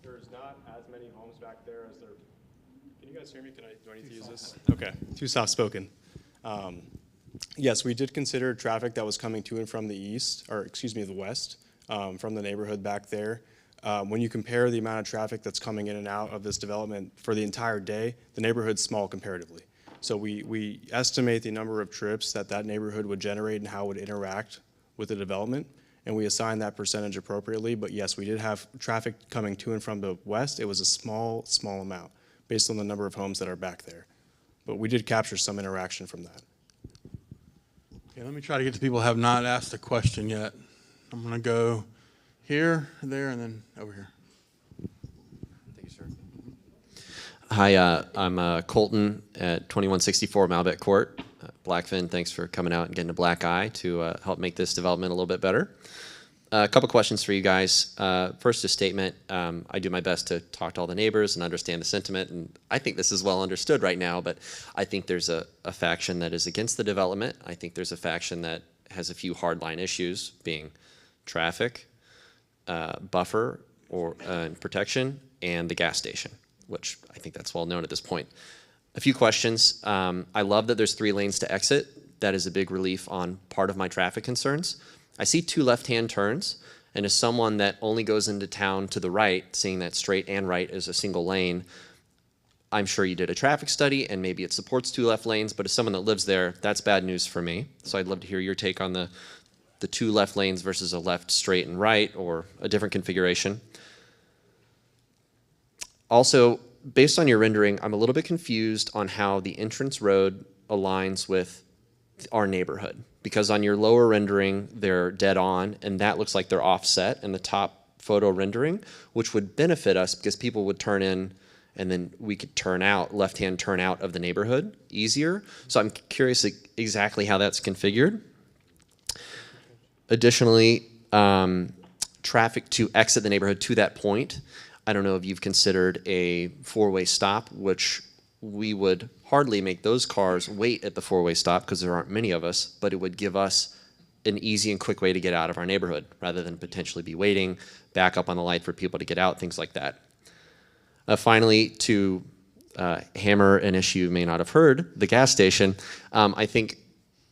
There's not as many homes back there as there. Can you guys hear me? Do I need to use this? Okay, too soft spoken. Yes, we did consider traffic that was coming to and from the east, or excuse me, the west, from the neighborhood back there. When you compare the amount of traffic that's coming in and out of this development for the entire day, the neighborhood's small comparatively. So we estimate the number of trips that neighborhood would generate and how it would interact with the development, and we assign that percentage appropriately. But yes, we did have traffic coming to and from the west. It was a small amount based on the number of homes that are back there. But we did capture some interaction from that. Okay, let me try to get to people who have not asked a question yet. I'm going to go here, there, and then over here. Thank you, sir. Hi, I'm Colton at 2164 Malbec Court. Blackfin, thanks for coming out and getting a black eye to help make this development a little bit better. A couple questions for you guys. First, a statement. I do my best to talk to all the neighbors and understand the sentiment, and I think this is well understood right now, but I think there's a faction that is against the development. I think there's a faction that has a few hardline issues, being traffic, buffer or protection, and the gas station, which I think that's well known at this point. A few questions. I love that there's 3 lanes to exit. That is a big relief on part of my traffic concerns. I see 2 left-hand turns, and as someone that only goes into town to the right, seeing that straight and right is a single lane, I'm sure you did a traffic study and maybe it supports 2 left lanes, but as someone that lives there, that's bad news for me. So I'd love to hear your take on the 2 left lanes versus a left, straight, and right, or a different configuration. Also, based on your rendering, I'm a little bit confused on how the entrance road aligns with our neighborhood, because on your lower rendering, they're dead on, and that looks like they're offset in the top photo rendering, which would benefit us because people would turn in and then we could turn out, left-hand turn out of the neighborhood easier. So I'm curious exactly how that's configured. Additionally, traffic to exit the neighborhood to that point, I don't know if you've considered a 4-way stop, which we would hardly make those cars wait at the 4-way stop because there aren't many of us, but it would give us an easy and quick way to get out of our neighborhood rather than potentially be waiting, back up on the light for people to get out, things like that. Finally, to hammer an issue you may not have heard, the gas station, I think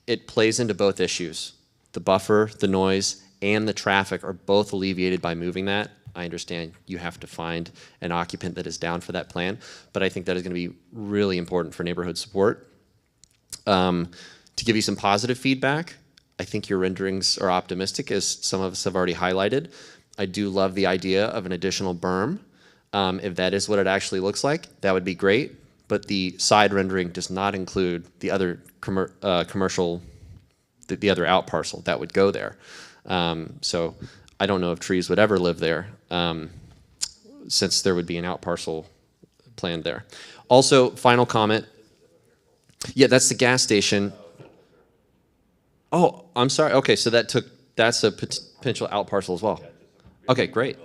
it plays into both issues. The buffer, the noise, and the traffic are both alleviated by moving that. I understand you have to find an occupant that is down for that plan, but I think that is going to be really important for neighborhood support. To give you some positive feedback, I think your renderings are optimistic, as some of us have already highlighted. I do love the idea of an additional berm. If that is what it actually looks like, that would be great. But the side rendering does not include the other commercial, the other out parcel that would go there. So I don't know if trees would ever live there, since there would be an out parcel planned there. Also, final comment. Yeah, that's the gas station. Oh, I'm sorry. Okay, so that's a potential out parcel as well. Okay, great.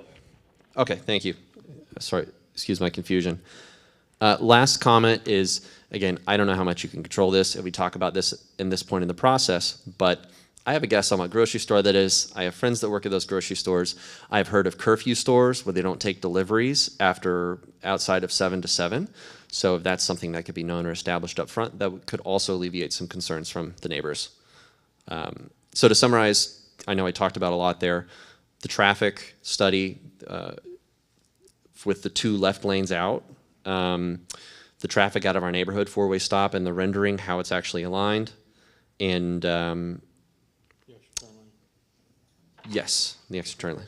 Okay, thank you. Sorry, excuse my confusion. Last comment is, again, I don't know how much you can control this if we talk about this in this point in the process, but I have a guess on what grocery store that is. I have friends that work at those grocery stores. I've heard of curfew stores where they don't take deliveries outside of 7 to 7. So if that's something that could be known or established up front, that could also alleviate some concerns from the neighbors. So to summarize, I know I talked about a lot there. The traffic study with the 2 left lanes out, the traffic out of our neighborhood, 4-way stop, and the rendering, how it's actually aligned. And yes, the extra turn lane.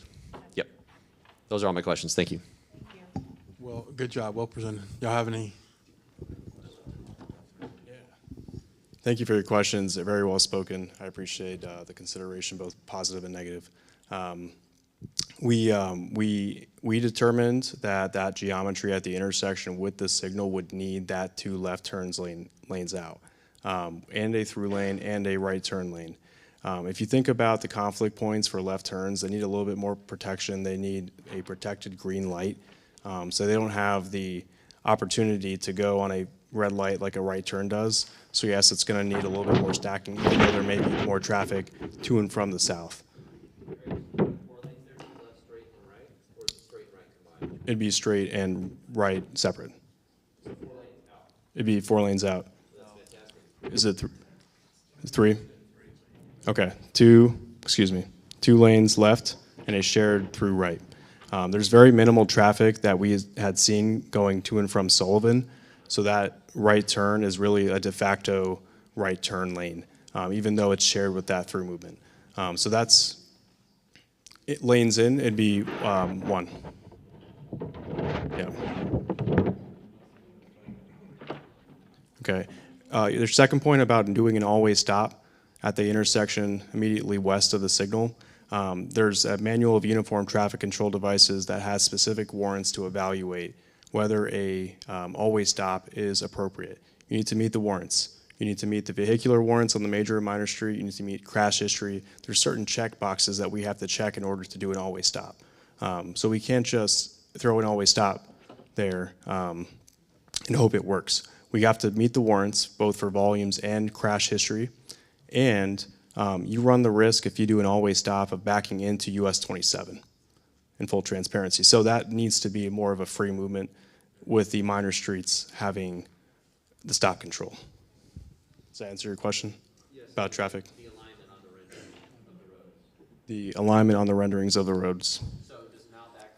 Yep. Those are all my questions. Thank you. Well, good job. Well presented. Y'all have any? Thank you for your questions. They're very well spoken. I appreciate the consideration, both positive and negative. We determined that geometry at the intersection with the signal would need that 2 left lanes out, and a through lane and a right turn lane. If you think about the conflict points for left turns, they need a little bit more protection. They need a protected green light, so they don't have the opportunity to go on a red light like a right turn does. So yes, it's going to need a little bit more stacking, even though there may be more traffic to and from the south. It'd be straight and right separate. It'd be 4 lanes out. Is it 3? Okay, 2 lanes left and a shared through right. There's very minimal traffic that we had seen going to and from Sullivan, so that right turn is really a de facto right turn lane, even though it's shared with that through movement. So that's it. Lanes in, it'd be 1. Yeah. Okay. Your second point about doing an always stop at the intersection immediately west of the signal. There's a manual of uniform traffic control devices that has specific warrants to evaluate whether a always stop is appropriate. You need to meet the warrants. You need to meet the vehicular warrants on the major and minor street. You need to meet crash history. There's certain check boxes that we have to check in order to do an always stop. So we can't just throw an always stop there and hope it works. We have to meet the warrants, both for volumes and crash history. And you run the risk, if you do an always stop, of backing into US 27 in full transparency. So that needs to be more of a free movement with the minor streets having the stop control. Does that answer your question about traffic? The alignment on the rendering of the roads. The alignment on the renderings of the roads. So does Malbec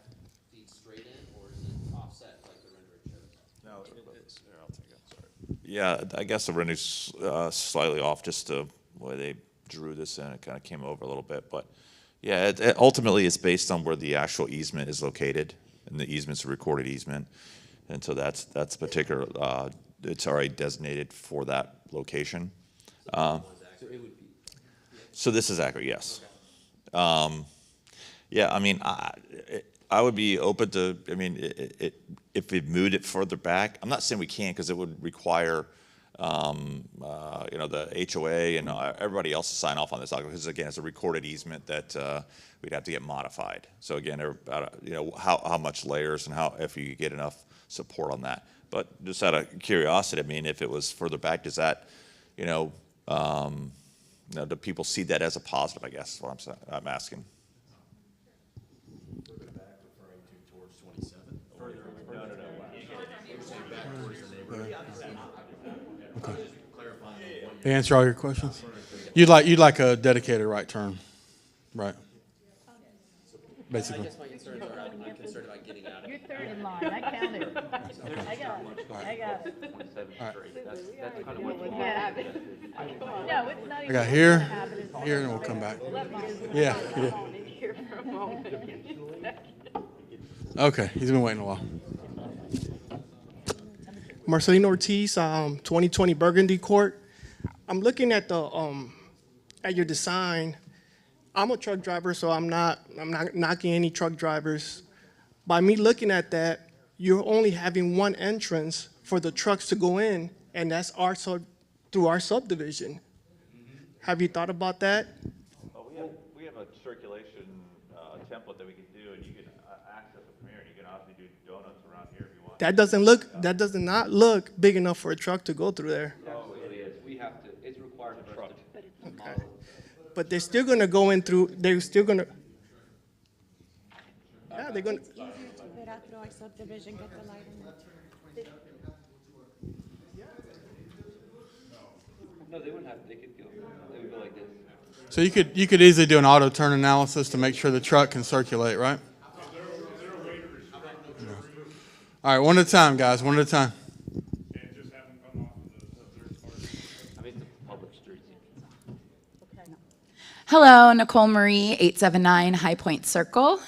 feed straight in, or is it offset like the rendering shows? No, it's, here, I'll take it, sorry. Yeah, I guess the render's slightly off, just the way they drew this in, it kind of came over a little bit, but yeah, it ultimately is based on where the actual easement is located, and the easement's a recorded easement, and so that's particular, it's already designated for that location. So this is accurate, yes. Yeah, I mean, I would be open to, I mean, if we moved it further back, I'm not saying we can't, because it would require you know, the HOA and everybody else to sign off on this, because again, it's a recorded easement that we'd have to get modified. So again, you know, how much layers and if you get enough support on that. But just out of curiosity, I mean, if it was further back, does that, you know, do people see that as a positive, I guess is what I'm asking. Further back, referring to towards 27? No. Okay. They answer all your questions? You'd like a dedicated right turn, right? Basically. I guess my concerns are, I'm concerned about getting out of it. You're third in line, I counted. I got it. That's kind of what Yeah. No, it's not even. I got here, and we'll come back. Yeah. here for a moment. Okay, he's been waiting a while. Marcelino Ortiz, 2020 Burgundy Court. I'm looking at the at your design. I'm a truck driver, so I'm not knocking any truck drivers. By me looking at that, you're only having one entrance for the trucks to go in, and that's through our subdivision. Have you thought about that? Well, we have a circulation template that we can do, and you can access it from here. You can obviously do donuts around here if you want. That does not look big enough for a truck to go through there. Oh, it is. We have to, it's required for us to model it. But they're still gonna go in through, they're still gonna, yeah, they're gonna. It's easier to put out through our subdivision, get the light in. No, they wouldn't have, they could go, they would go like this. So you could easily do an auto turn analysis to make sure the truck can circulate, right? All right, one at a time, guys, one at a time. I mean, it's a public street. Hello, Nicole Marie, 879 High Point Circle.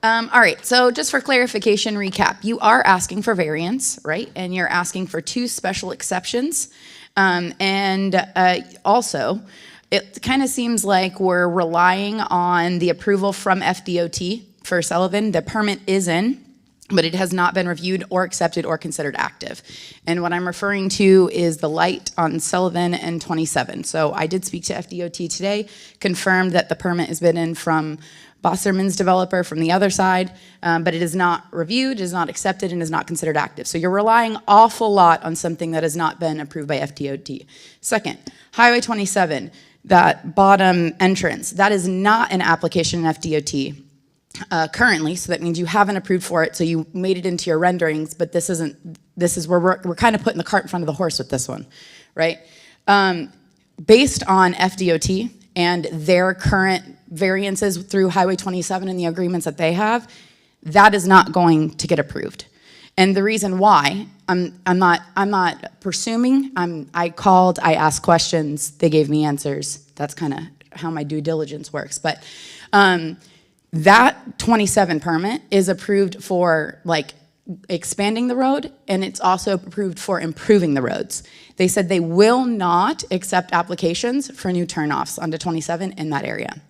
All right, so just for clarification, recap, you are asking for variance, right? And you're asking for 2 special exceptions. Also, it kind of seems like we're relying on the approval from FDOT for Sullivan. The permit is in, but it has not been reviewed or accepted or considered active. And what I'm referring to is the light on Sullivan and 27. So I did speak to FDOT today, confirmed that the permit has been in from Bosserman's developer from the other side, but it is not reviewed, is not accepted, and is not considered active. So you're relying awful lot on something that has not been approved by FDOT. Second, Highway 27, that bottom entrance, that is not an application in FDOT. Currently, so that means you haven't approved for it, so you made it into your renderings, but this is where we're kind of putting the cart in front of the horse with this one, right? Based on FDOT and their current variances through Highway 27 and the agreements that they have, that is not going to get approved. And the reason why, I'm not presuming, I called, I asked questions, they gave me answers. That's kind of how my due diligence works, but that 27 permit is approved for like expanding the road, and it's also approved for improving the roads. They said they will not accept applications for new turnoffs onto 27 in that area.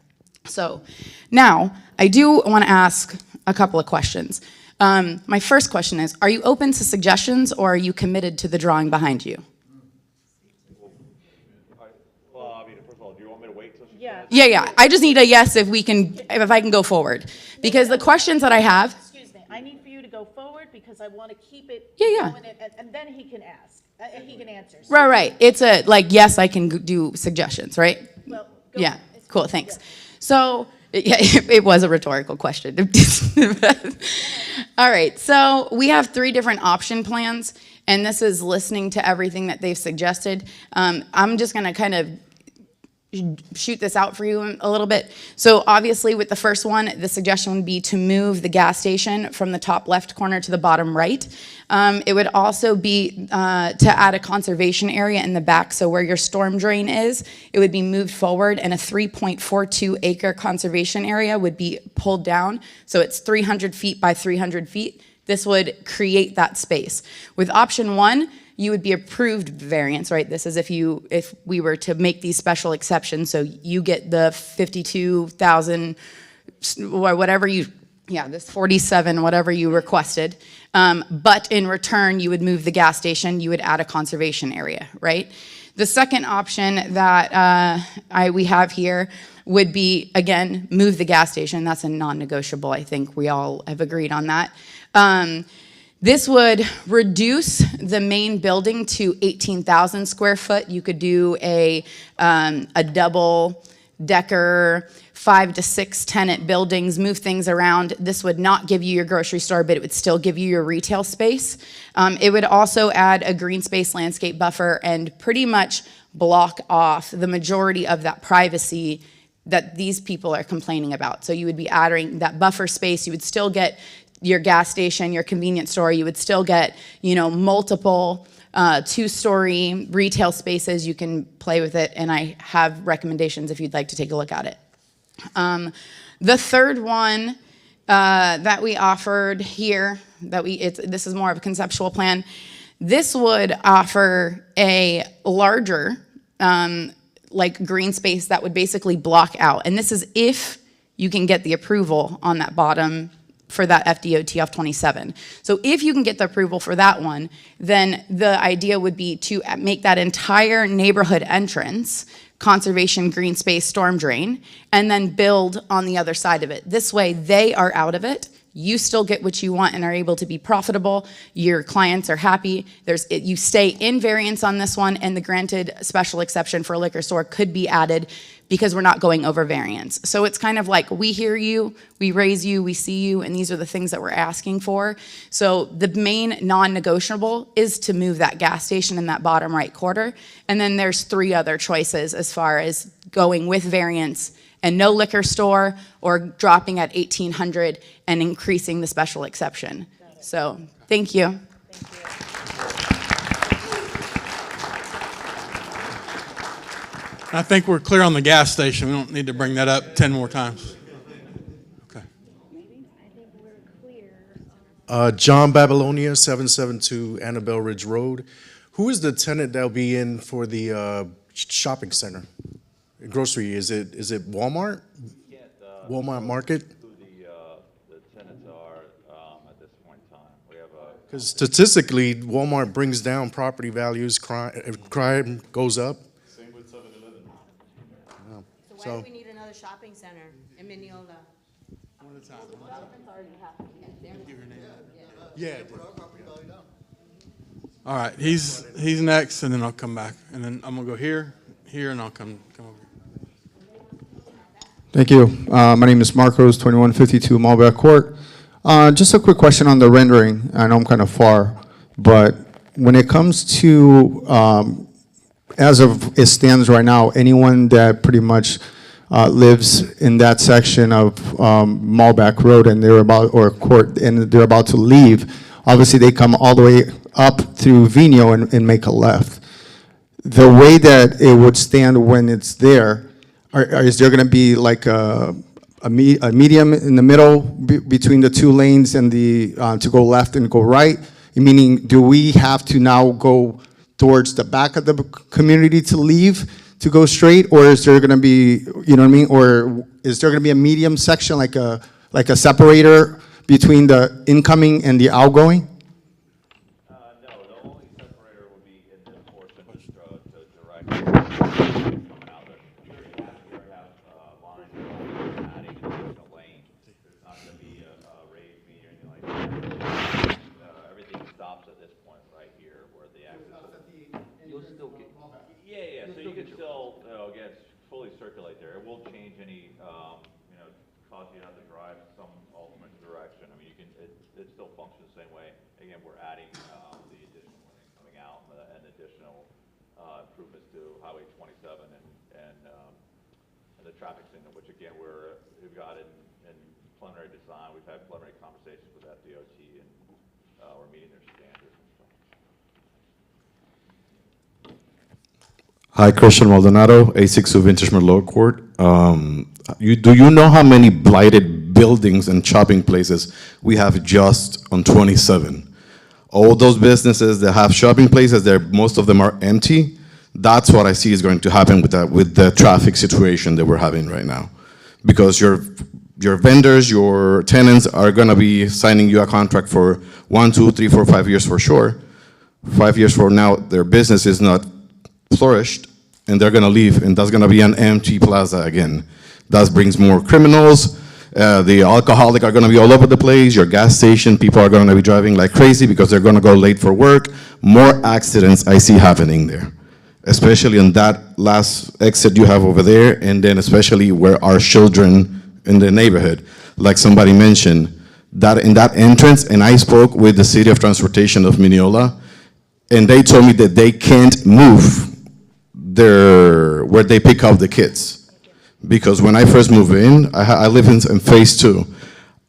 So now I do want to ask a couple of questions. My first question is, are you open to suggestions, or are you committed to the drawing behind you? Well, I mean, first of all, do you want me to wait till she? Yeah. I just need a yes if I can go forward. Because the questions that I have. Excuse me, I need for you to go forward because I want to keep it. Yeah. going, and then he can ask, he can answer. So Right. It's a, like, yes, I can do suggestions, right? Well, go Yeah, ahead. It's cool, cool. thanks. Yeah. So, yeah, it was a rhetorical question. All right, so we have 3 different option plans, and this is listening to everything that they've suggested. I'm just gonna kind of shoot this out for you a little bit. So obviously with the first one, the suggestion would be to move the gas station from the top left corner to the bottom right. It would also be to add a conservation area in the back, so where your storm drain is, it would be moved forward, and a 3.42 acre conservation area would be pulled down, so it's 300 feet by 300 feet. This would create that space. With option 1, you would be approved variance, right? This is if we were to make these special exceptions, so you get the 52,000, or whatever this 47, whatever you requested. But in return, you would move the gas station, you would add a conservation area, right? The second option that we have here would be, again, move the gas station. That's a non-negotiable. I think we all have agreed on that. This would reduce the main building to 18,000 square foot. You could do a double decker, 5 to 6 tenant buildings, move things around. This would not give you your grocery store, but it would still give you your retail space. It would also add a green space landscape buffer and pretty much block off the majority of that privacy that these people are complaining about. So you would be adding that buffer space. You would still get your gas station, your convenience store. You would still get, multiple 2-story retail spaces. You can play with it, and I have recommendations if you'd like to take a look at it. The third one that we offered here, this is more of a conceptual plan. This would offer a larger like green space that would basically block out. And this is if you can get the approval on that bottom for that FDOT F27. So if you can get the approval for that one, then the idea would be to make that entire neighborhood entrance conservation green space storm drain, and then build on the other side of it. This way they are out of it. You still get what you want and are able to be profitable. Your clients are happy. You stay in variance on this one, and the granted special exception for a liquor store could be added because we're not going over variance. So it's kind of like, we hear you, we raise you, we see you, and these are the things that we're asking for. So the main non-negotiable is to move that gas station in that bottom right quarter. And then there's 3 other choices as far as going with variance and no liquor store, or dropping at 1,800 and increasing the special exception. So, thank you. I think we're clear on the gas station. We don't need to bring that up 10 more times. John Babylonia, 772 Annabelle Ridge Road. Who is the tenant that'll be in for the shopping center? Grocery, is it Walmart? Walmart Market? Who the tenants are at this point in time. We have a... Because statistically, Walmart brings down property values, crime goes up. Same with 7-Eleven. So why do we need another shopping center in Minneola? One at a time. Yeah. All right, he's next, and then I'll come back, and then I'm gonna go here, and I'll come over. Thank you. My name is Marcos, 2152 Malbec Court. Just a quick question on the rendering. I know I'm kind of far, but when it comes to, as of it stands right now, anyone that pretty much lives in that section of Malbec Road and they're about, or Court, and they're about to leave, obviously they come all the way up through Vino and make a left. The way that it would stand when it's there, is there going to be like a medium in the middle between the 2 lanes and the to go left and go right? Meaning, do we have to now go towards the back of the community to leave to go straight, or is there going to be, you know what I mean, or is there going to be a medium section like a separator between the incoming and the outgoing? No, the only separator will be in this portion to direct coming out there. We already have lines adding additional lanes. There's not going to be a raised meter or anything like that. Everything stops at this point right here where the access is. You'll still get... Yeah, so you can still, again, fully circulate there. It won't change any, cause you to have to drive some ultimate direction. I mean, it still functions the same way. Again, we're adding the additional lanes coming out and additional improvements to Highway 27 and the traffic signal, which again, we've got in preliminary design. We've had preliminary conversations with FDOT, and we're meeting their standards and stuff. Hi, Christian Maldonado, 862 Vintage Merlot Court. Do you know how many blighted buildings and shopping places we have just on 27? All those businesses that have shopping places, most of them are empty. That's what I see is going to happen with the traffic situation that we're having right now. Because your vendors, your tenants are going to be signing you a contract for 1, 2, 3, 4, 5 years for sure. 5 years from now, their business is not flourished, and they're going to leave, and that's going to be an empty plaza again. That brings more criminals. The alcoholic are going to be all over the place. Your gas station, people are going to be driving like crazy because they're going to go late for work. More accidents I see happening there, especially on that last exit you have over there, and then especially where our children in the neighborhood, like somebody mentioned, that in that entrance, and I spoke with the City of Transportation of Minneola, and they told me that they can't move where they pick up the kids. Because when I first moved in, I live in phase 2.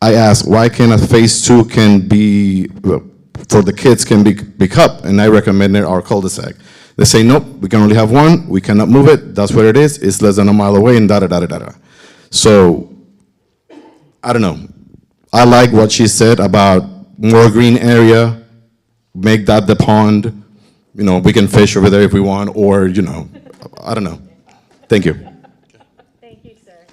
I asked, why can't a phase 2 for the kids can be pick up? And I recommended our cul-de-sac. They say, nope, we can only have one, we cannot move it, that's what it is, it's less than a mile away, and da-da-da-da-da. So, I don't know. I like what she said about more green area, make that the pond. You know, we can fish over there if we want, or, you know, I don't know. Thank you. Thank you, sir.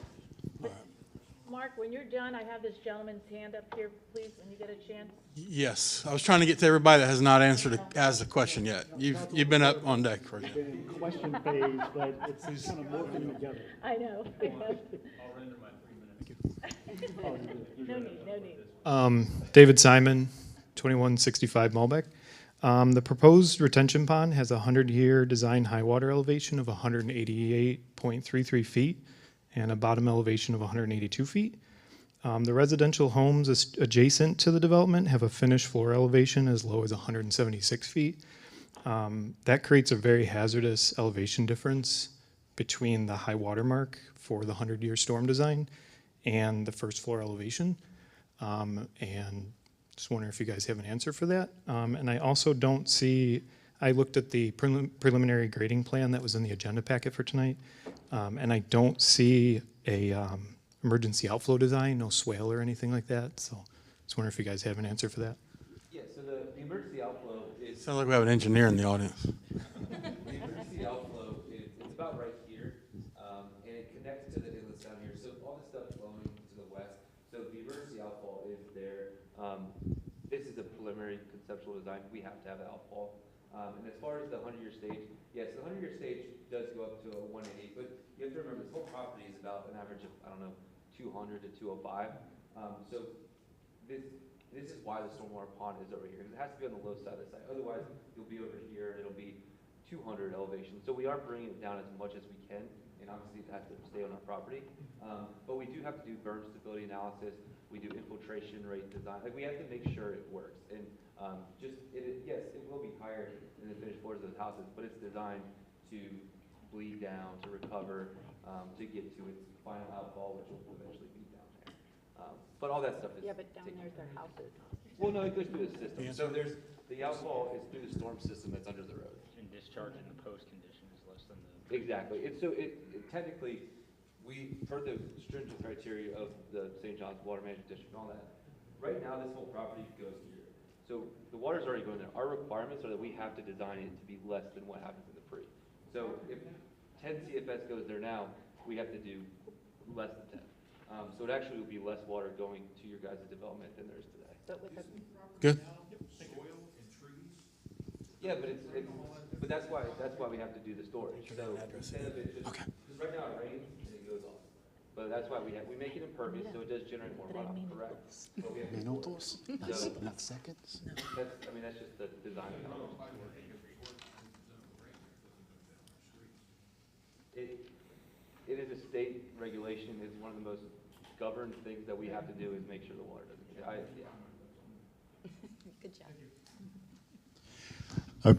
Mark, when you're done, I have this gentleman's hand up here, please, when you get a chance. Yes, I was trying to get to everybody that has not asked the question yet. You've been up on deck for it. Question phase, but it's kind of morphing together. I know. I'll render my 3 minutes. No need, no need. David Simon, 2165 Malbec. The proposed retention pond has a 100-year design high water elevation of 188.33 feet and a bottom elevation of 182 feet. The residential homes adjacent to the development have a finished floor elevation as low as 176 feet. That creates a very hazardous elevation difference between the high water mark for the 100-year storm design and the first floor elevation. And just wondering if you guys have an answer for that. And I also don't see, I looked at the preliminary grading plan that was in the agenda packet for tonight, and I don't see a emergency outflow design, no swale or anything like that. So just wondering if you guys have an answer for that. Yeah, so the emergency outflow is. Sounds like we have an engineer in the audience. The emergency outflow is, it's about right here, and it connects to the inlets down here. So all this stuff flowing to the west. So the emergency outfall is there. This is a preliminary conceptual design. We have to have the outfall. And as far as the 100-year stage, yes, the 100-year stage does go up to a 180, but you have to remember this whole property is about an average of, I don't know, 200 to 205. So this is why the stormwater pond is over here. It has to be on the low side of the site. Otherwise, you'll be over here and it'll be 200 elevation. So we are bringing it down as much as we can, and obviously it has to stay on our property. But we do have to do burn stability analysis. We do infiltration rate design. Like, we have to make sure it works. And yes, it will be higher than the finished floors of the houses, but it's designed to bleed down, to recover, to get to its final outfall, which will eventually be down there. But all that stuff is. Yeah, but down there's their houses. Well, no, it goes through the system. So there's, the outfall is through the storm system that's under the road. And discharge in the post condition is less than the. Exactly. And so technically, per the stringent criteria of the St. John's Water Management District and all that, right now this whole property goes here. So the water's already going there. Our requirements are that we have to design it to be less than what happens in the pre. So if 10 CFS goes there now, we have to do less than 10. So it actually will be less water going to your guys' development than there is today. Good. Yeah, but but that's why we have to do the storage. So instead of it just, because right now it rains and it goes off. But that's why we make it impervious, so it does generate more runoff, correct? But we have to Minutos? So- Not seconds? That's just the design. It is a state regulation. It's one of the most governed things that we have to do is make sure the water doesn't get, Good job.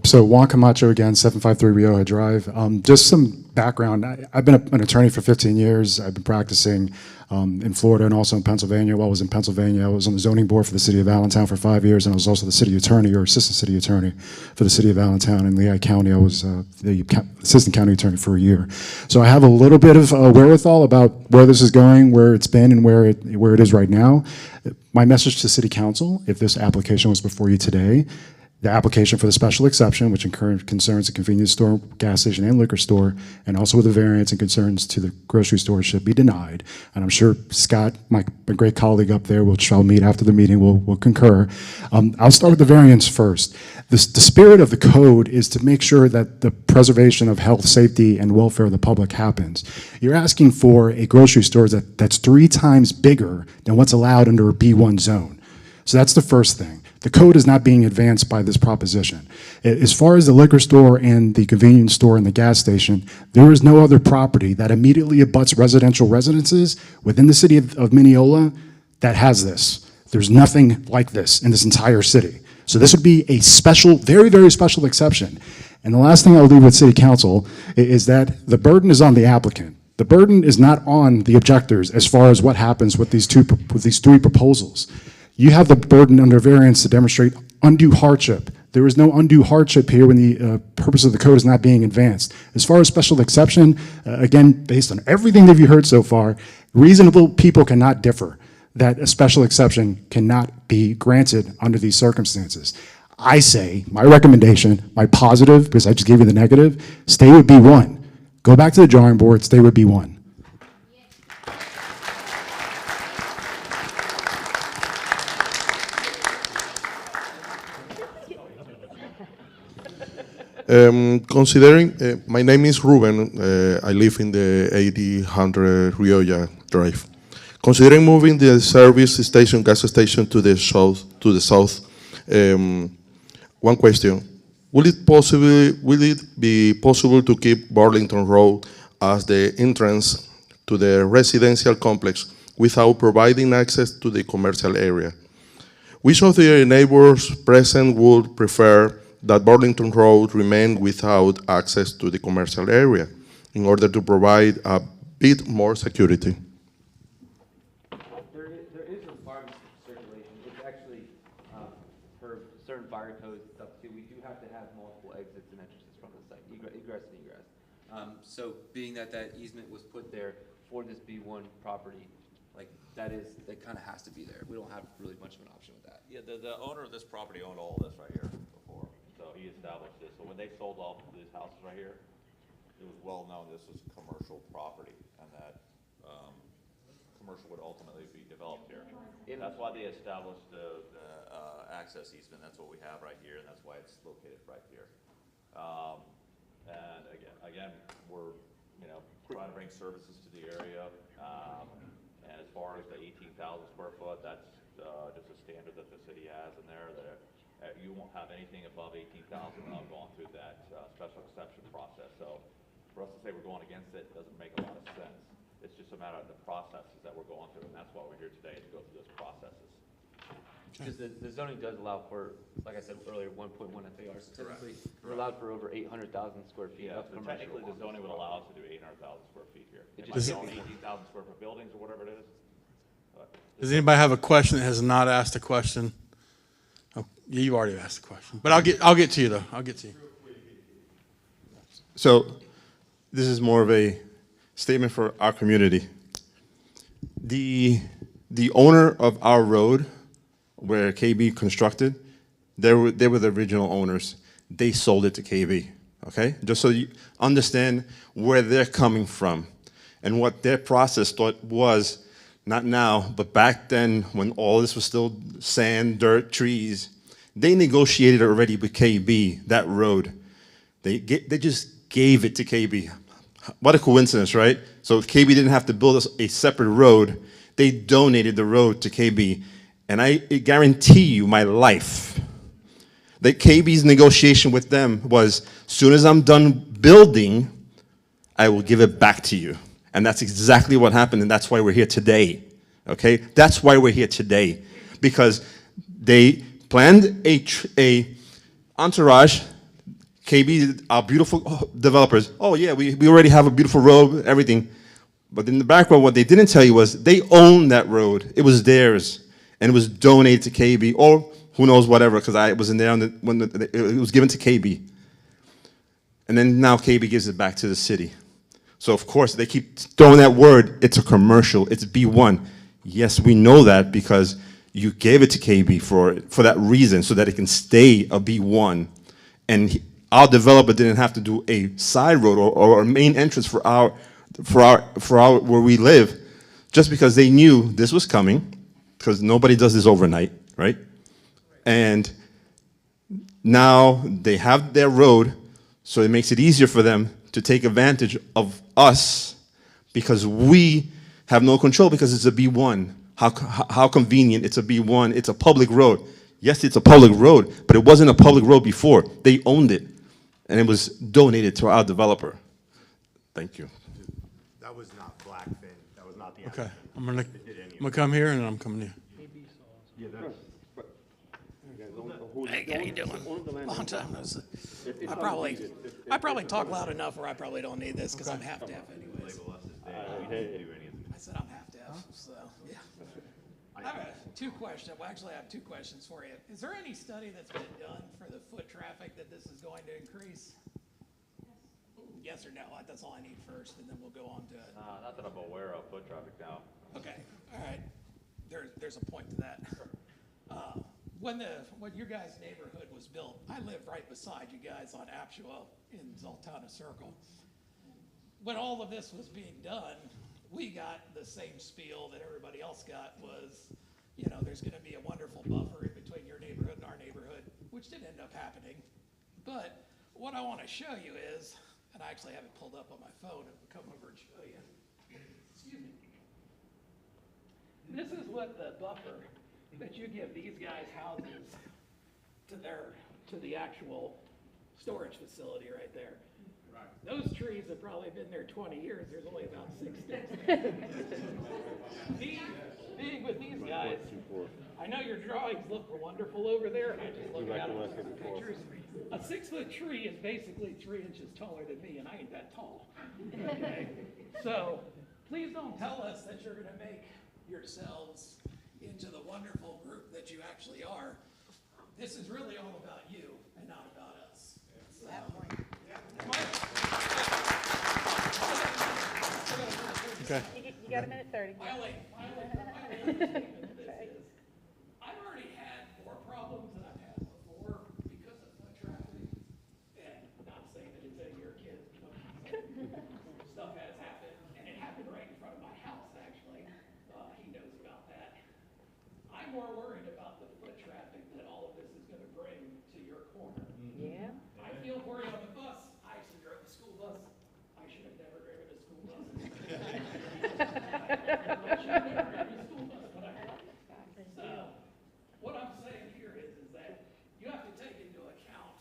So Juan Camacho again, 753 Rioja Drive. Just some background. I've been an attorney for 15 years. I've been practicing in Florida and also in Pennsylvania. While I was in Pennsylvania, I was on the zoning board for the city of Allentown for 5 years, and I was also the city attorney or assistant city attorney for the city of Allentown. In Lehigh County, I was the assistant county attorney for a year. So I have a little bit of wherewithal about where this is going, where it's been, and where it is right now. My message to city council, if this application was before you today, the application for the special exception, which concerns the convenience store, gas station, and liquor store, and also with the variance and concerns to the grocery store, should be denied. And I'm sure Scott, my great colleague up there, which I'll meet after the meeting, will concur. I'll start with the variance first. The spirit of the code is to make sure that the preservation of health, safety, and welfare of the public happens. You're asking for a grocery store that's 3 times bigger than what's allowed under a B1 zone. So that's the first thing. The code is not being advanced by this proposition. As far as the liquor store and the convenience store and the gas station, there is no other property that immediately abuts residential residences within the city of Minneola that has this. There's nothing like this in this entire city. So this would be a special, very, very special exception. And the last thing I'll leave with city council is that the burden is on the applicant. The burden is not on the objectors as far as what happens with these 3 proposals. You have the burden under variance to demonstrate undue hardship. There is no undue hardship here when the purpose of the code is not being advanced. As far as special exception, again, based on everything that you heard so far, Reasonable people cannot differ that a special exception cannot be granted under these circumstances. I say, my recommendation, my positive, because I just gave you the negative, stay with B1. Go back to the drawing board, stay with B1. Considering, my name is Ruben, I live in the 8000 Rioja Drive. Considering moving the service station, gas station to the south, one question: will it be possible to keep Burlington Road as the entrance to the residential complex without providing access to the commercial area? Which of the neighbors present would prefer that Burlington Road remain without access to the commercial area in order to provide a bit more security? There is requirements for circulation. It's actually, for certain fire codes and stuff too, we do have to have multiple exits and entrances from the site, egress and egress. So being that that easement was put there for this B1 property, like that kind of has to be there. We don't have really much of an option with that. Yeah, the owner of this property owned all this right here before, so he established this. So when they sold off these houses right here, it was well known this was commercial property, and that commercial would ultimately be developed here. And that's why they established the access easement. That's what we have right here, and that's why it's located right here. And again, we're trying to bring services to the area. And as far as the 18,000 square foot, that's just a standard that the city has in there, that you won't have anything above 18,000 without going through that special exception process. So for us to say we're going against it doesn't make a lot of sense. It's just a matter of the processes that we're going through, and that's why we're here today, to go through those processes. Because the zoning does allow for, like I said earlier, 1.1 FAR. So typically, we're allowed for over 800,000 square feet Yeah, of so commercial. technically the zoning would allow us to do 800,000 square feet here. It It just- might be only 18,000 square foot buildings or whatever it is. But Does anybody have a question that has not asked a question? Oh, you've already asked a question, but I'll get to you though. I'll get to you. So this is more of a statement for our community. The owner of our road, where KB constructed, they were the original owners. They sold it to KB, okay? Just so you understand where they're coming from and what their process thought was, not now, but back then when all this was still sand, dirt, trees. They negotiated already with KB, that road. They just gave it to KB. What a coincidence, right? So KB didn't have to build a separate road. They donated the road to KB. And I guarantee you my life that KB's negotiation with them was, soon as I'm done building, I will give it back to you. And that's exactly what happened, and that's why we're here today, okay? That's why we're here today, because they planned a entourage. KB, our beautiful developers, oh yeah, we already have a beautiful road, everything. But in the background, what they didn't tell you was they owned that road. It was theirs, and it was donated to KB, or who knows, whatever, because I wasn't there when it was given to KB. And then now KB gives it back to the city. So of course, they keep throwing that word, it's a commercial, it's B1. Yes, we know that because you gave it to KB for that reason, so that it can stay a B1. And our developer didn't have to do a side road or a main entrance for our where we live, just because they knew this was coming, because nobody does this overnight, right? And now they have their road, so it makes it easier for them to take advantage of us, because we have no control, because it's a B1. How convenient, it's a B1, it's a public road. Yes, it's a public road, but it wasn't a public road before. They owned it, and it was donated to our developer. Thank you. That was not Blackfin. That was not the. Okay, I'm gonna come here and then I'm coming to you. Yeah, that's. Hey, how you doing? Long time no see. I probably talk loud enough where I probably don't need this because I'm half deaf anyways. I said I'm half deaf, so yeah. I have two questions. Well, actually, I have two questions for you. Is there any study that's been done for the foot traffic that this is going to increase? Yes or no? That's all I need first, and then we'll go on to it. Not that I'm aware of foot traffic now. Okay, all right. There's a point to that. When your guys' neighborhood was built, I live right beside you guys on Aptua in Zoltana Circle. When all of this was being done, we got the same spiel that everybody else got was, there's gonna be a wonderful buffer in between your neighborhood and our neighborhood, which did end up happening. But what I wanna show you is, and I actually have it pulled up on my phone, and I'll come over and show you. Excuse me. This is what the buffer that you give these guys' houses to the actual storage facility right there. Right. Those trees have probably been there 20 years. There's only about 6 sticks. Being with these guys, I know your drawings look wonderful over there, and I just looked at them in the pictures. A 6-foot tree is basically 3 inches taller than me, and I ain't that tall. Okay? So please don't tell us that you're going to make yourselves into the wonderful group that you actually are. This is really all about you and not about us. So, Okay. You got a minute 30. I've already had more problems than I've had before because of foot traffic. And not saying that it's any of your kids, stuff has happened, and it happened right in front of my house, actually. He knows about that. I'm more worried about the foot traffic that all of this is gonna bring to your corner. Yeah. I feel worried on the bus. I actually drove the school bus. I should have never driven a school bus. What I'm saying here is that you have to take into account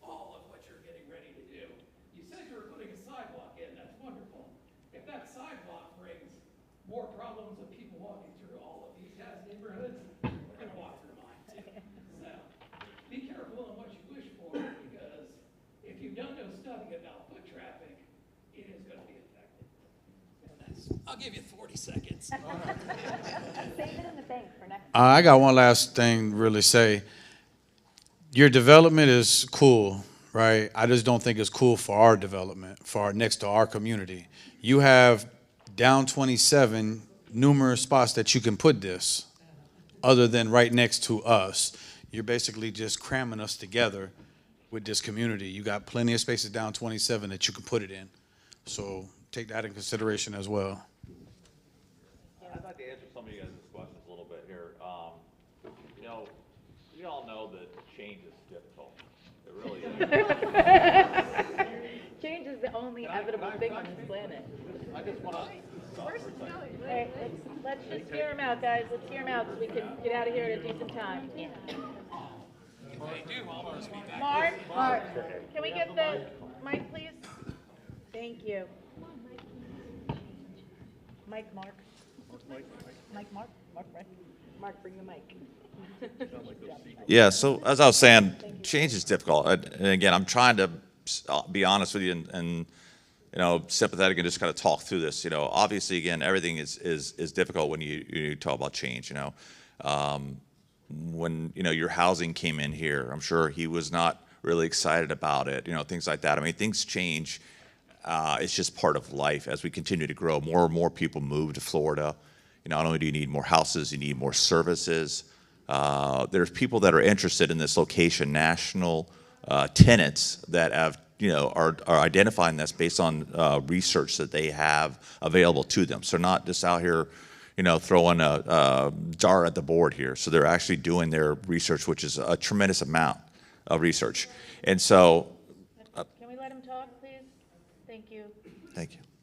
all of what you're getting ready to do. You said you were putting a sidewalk in, that's wonderful. If that sidewalk brings more problems of people walking through all of these guys' neighborhoods, we're gonna walk through mine too. So, be careful on what you wish for, because if you've done no study about foot traffic, it is gonna be affected. And I'll give you 40 seconds. Save it in the bank for next. I got one last thing to really say. Your development is cool, right? I just don't think it's cool for our development, next to our community. You have down 27 numerous spots that you can put this, other than right next to us. You're basically just cramming us together with this community. You got plenty of spaces down 27 that you can put it in. So take that in consideration as well. I'd like to answer some of you guys' questions a little bit here. We all know that change is difficult. It really is. Change is the only inevitable thing on this planet. I just want to. Hey, let's just hear him out, guys. Let's hear him out so we can get out of here at a decent time. Mark, can we get the mic, please? Thank you. Mark. Mark, bring the mic. Yeah, so as I was saying, change is difficult. And again, I'm trying to be honest with you and sympathetic and just kind of talk through this. Obviously, again, everything is difficult when you talk about change. When your housing came in here, I'm sure he was not really excited about it. Things like that. I mean, things change. It's just part of life as we continue to grow. More and more people move to Florida. Not only do you need more houses, you need more services. There's people that are interested in this location, national tenants that have, are identifying this based on research that they have available to them. So not just out here, throwing a dart at the board here. So they're actually doing their research, which is a tremendous amount of research. And so. Can we let him talk, please? Thank you.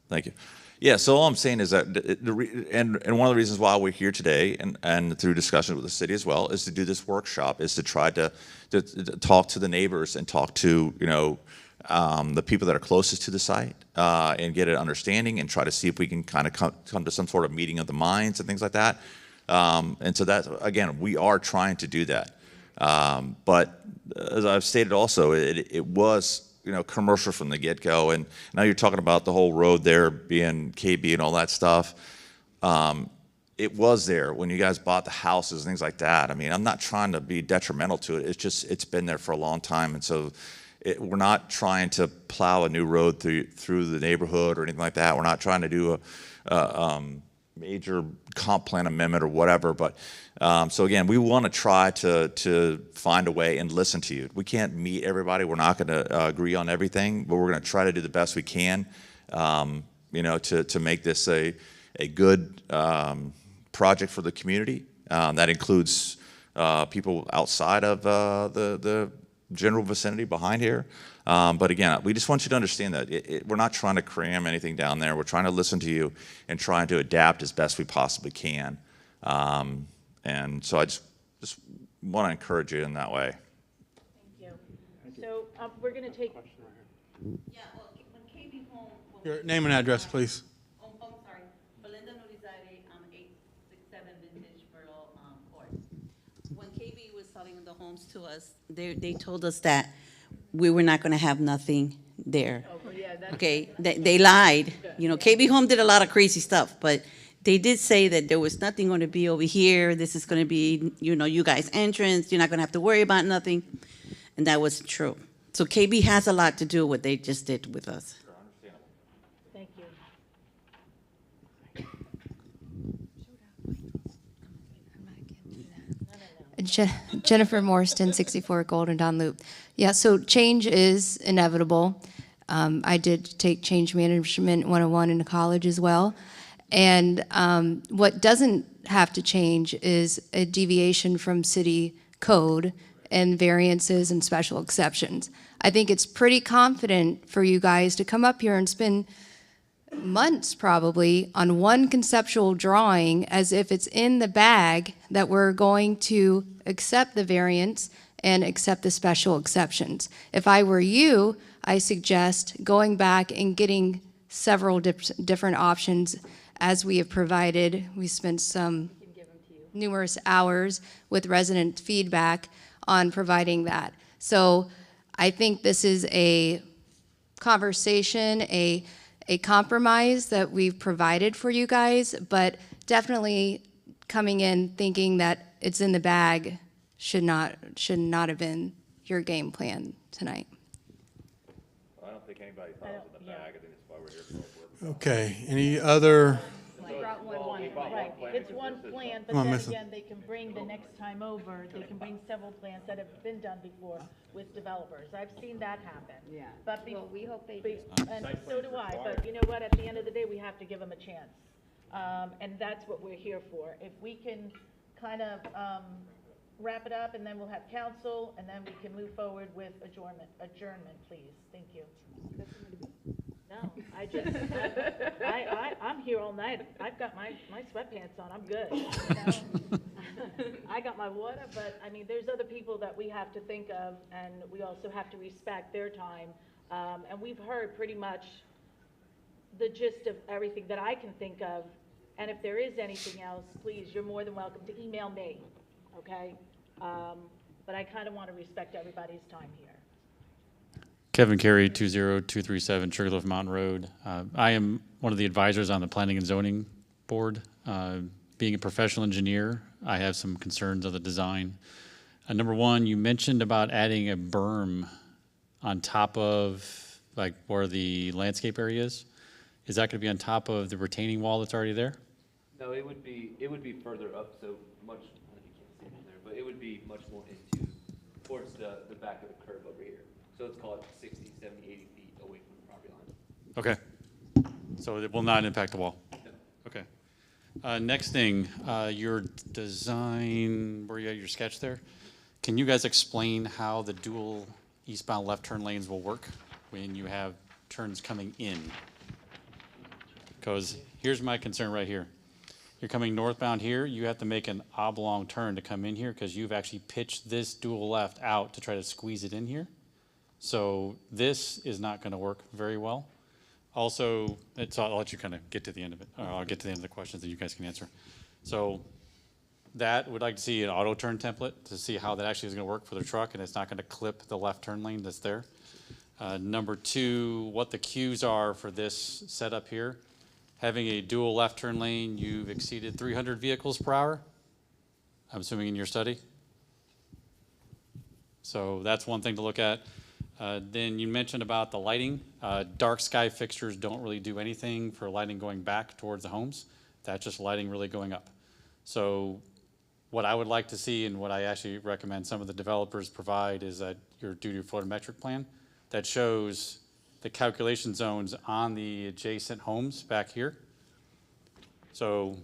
Thank you. Yeah, so all I'm saying is that, and one of the reasons why we're here today, and through discussions with the city as well, is to do this workshop, is to try to talk to the neighbors and talk to, the people that are closest to the site, and get an understanding and try to see if we can kind of come to some sort of meeting of the minds and things like that. And so that, again, we are trying to do that. But as I've stated also, it was, commercial from the get-go, and now you're talking about the whole road there being KB and all that stuff. It was there when you guys bought the houses and things like that. I mean, I'm not trying to be detrimental to it. It's just, it's been there for a long time, and so we're not trying to plow a new road through the neighborhood or anything like that. We're not trying to do a major comp plan amendment or whatever. But so again, we want to try to find a way and listen to you. We can't meet everybody. We're not going to agree on everything, but we're going to try to do the best we can, to make this a good project for the community. That includes people outside of the general vicinity behind here. But again, we just want you to understand that we're not trying to cram anything down there. We're trying to listen to you and trying to adapt as best we possibly can. And so I just want to encourage you in that way. Thank you. So we're going to take. Yeah, well, when KB Home. Your name and address, please. Oh, I'm sorry. Belinda Norizade, 867 Vintage Borough Court. When KB was selling the homes to us, they told us that we were not going to have nothing there. Oh, yeah, that's. Okay, they lied. You know, KB Home did a lot of crazy stuff, but they did say that there was nothing going to be over here. This is going to be, you guys' entrance. You're not going to have to worry about nothing. And that wasn't true. So KB has a lot to do with what they just did with us. Thank you. Jennifer Morston, 64 Golden Dawn Loop. Yeah, so change is inevitable. I did take Change Management 101 in college as well. And what doesn't have to change is a deviation from city code and variances and special exceptions. I think it's pretty confident for you guys to come up here and spend months probably on one conceptual drawing as if it's in the bag that we're going to accept the variance and accept the special exceptions. If I were you, I suggest going back and getting several different options as we have provided. We spent some numerous hours with resident feedback on providing that. So I think this is a conversation, a compromise that we've provided for you guys, but definitely coming in thinking that it's in the bag should not have been your game plan tonight. I don't think anybody thought it was in the bag. I think that's why we're here for. Okay, any other? Right, it's one plan, but Am I then missing? again, they can bring the next time over, they can bring several plans that have been done before with developers. I've seen that happen. Yeah. But Well, we hope they and so do I, but you know what, at the end of the day, we have to give them a chance. And that's what we're here for. If we can kind of wrap it up, and then we'll have council, and then we can move forward with adjournment, please. Thank you. No, I'm here all night. I've got my sweatpants on, I'm good. I got my water, but I mean, there's other people that we have to think of, and we also have to respect their time. And we've heard pretty much the gist of everything that I can think of. And if there is anything else, please, you're more than welcome to email me, okay? But I kind of want to respect everybody's time here. Kevin Carey, 20237 Sugarloaf Mountain Road. I am one of the advisors on the Planning and Zoning Board. Being a professional engineer, I have some concerns of the design. Number one, you mentioned about adding a berm on top of like where the landscape area is. Is that going to be on top of the retaining wall that's already there? No, it would be further up, so much, I don't know if you can't see from there, but it would be much more into, towards the back of the curve over here. So let's call it 60, 70, 80 feet away from the property line. Okay. So it will not impact the wall? No. Okay. Next thing, your design, where you have your sketch there, can you guys explain how the dual eastbound left turn lanes will work when you have turns coming in? Because here's my concern right here. You're coming northbound here, you have to make an oblong turn to come in here because you've actually pitched this dual left out to try to squeeze it in here. So this is not going to work very well. Also, I'll let you kind of get to the end of it, or I'll get to the end of the questions that you guys can answer. So that, would like to see an auto turn template to see how that actually is going to work for the truck and it's not going to clip the left turn lane that's there. Number two, what the cues are for this setup here. Having a dual left turn lane, you've exceeded 300 vehicles per hour, I'm assuming in your study. So that's one thing to look at. Then you mentioned about the lighting. Dark sky fixtures don't really do anything for lighting going back towards the homes. That's just lighting really going up. So what I would like to see, and what I actually recommend some of the developers provide, is that your photometric plan that shows the calculation zones on the adjacent homes back here. So,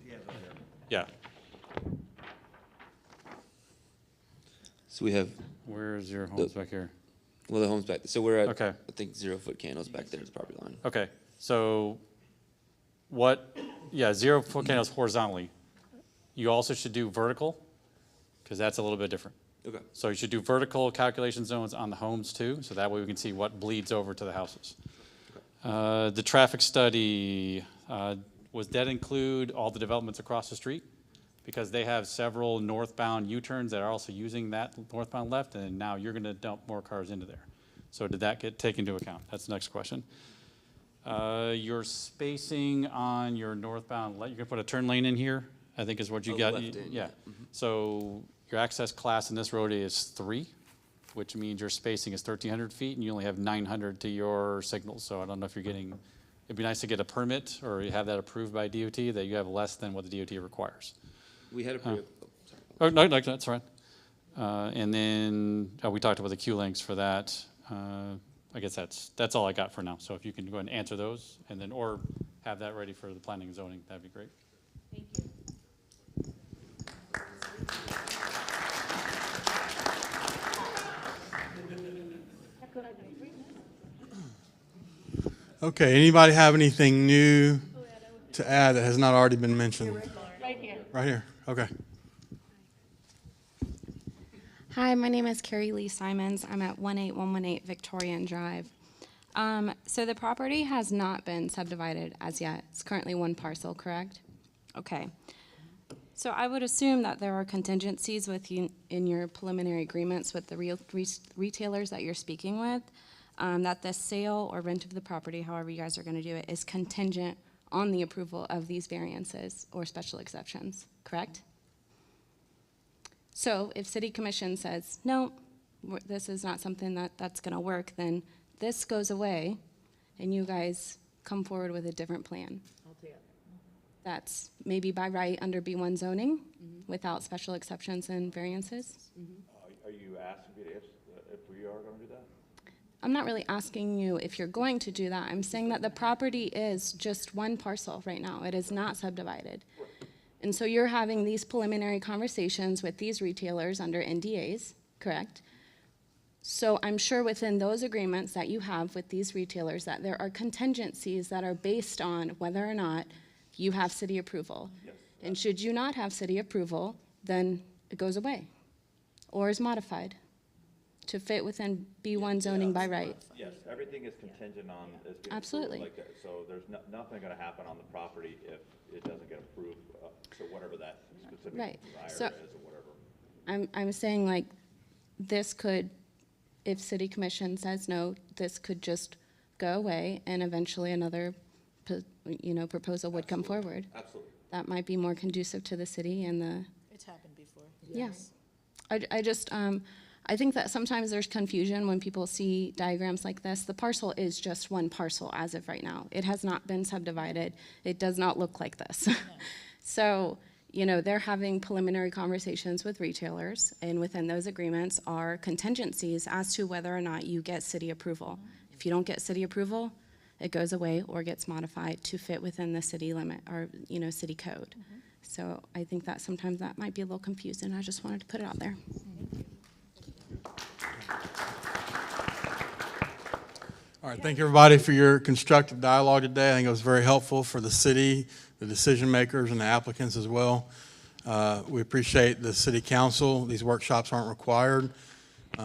yeah. So we have. Where's your homes back here? Well, the homes back. So we're at. Okay. I think 0-foot candles back there is the property line. Okay, so what, 0-foot candles horizontally. You also should do vertical, because that's a little bit different. Okay. So you should do vertical calculation zones on the homes too, so that way we can see what bleeds over to the houses. The traffic study, was that include all the developments across the street? Because they have several northbound U-turns that are also using that northbound left, and now you're gonna dump more cars into there. So did that get taken into account? That's the next question. Your spacing on your northbound, you're gonna put a turn lane in here, I think is what you got. Left in, Yeah. Mhm. So your access class in this road is 3, which means your spacing is 1,300 feet, and you only have 900 to your signals. So I don't know if you're getting, it'd be nice to get a permit, or you have that approved by DOT, that you have less than what the DOT requires. We had a. Sorry. Oh, no, that's right. And then, we talked about the Q links for that. I guess that's all I got for now. So if you can go ahead and answer those, and then, or have that ready for the planning and zoning, that'd be great. Thank you. Okay, anybody have anything new to add that has not already been mentioned? Right here. Right here, okay. Hi, my name is Carrie Lee Simons. I'm at 18118 Victorian Drive. So the property has not been subdivided as yet. It's currently one parcel, correct? Okay. So I would assume that there are contingencies with you in your preliminary agreements with the retailers that you're speaking with, that the sale or rent of the property, however you guys are going to do it, is contingent on the approval of these variances or special exceptions, correct? So if city commission says, no, this is not something that's going to work, then this goes away and you guys come forward with a different plan. That's maybe by right under B1 zoning without special exceptions and variances. Are you asking me if we are going to do that? I'm not really asking you if you're going to do that. I'm saying that the property is just one parcel right now. It is not subdivided. And so you're having these preliminary conversations with these retailers under NDAs, correct? So I'm sure within those agreements that you have with these retailers that there are contingencies that are based on whether or not you have city approval. Yes. And should you not have city approval, then it goes away or is modified to fit within B1 zoning by right. Yes, everything is contingent on. Is getting Absolutely. approved like that. So there's nothing going to happen on the property if it doesn't get approved. So whatever that specific Right. desire So- is or whatever. I'm saying like this could, if city commission says no, this could just go away and eventually another, proposal would come forward. Absolutely. That might be more conducive to the city and the, It's happened before. yes. I just, I think that sometimes there's confusion when people see diagrams like this. The parcel is just one parcel as of right now. It has not been subdivided. It does not look like this. So, they're having preliminary conversations with retailers, and within those agreements are contingencies as to whether or not you get city approval. If you don't get city approval, it goes away or gets modified to fit within the city limit or, city code. So I think that sometimes that might be a little confusing. I just wanted to put it out there. All right, thank you everybody for your constructive dialogue today. I think it was very helpful for the city, the decision makers, and the applicants as well. We appreciate the city council. These workshops aren't required.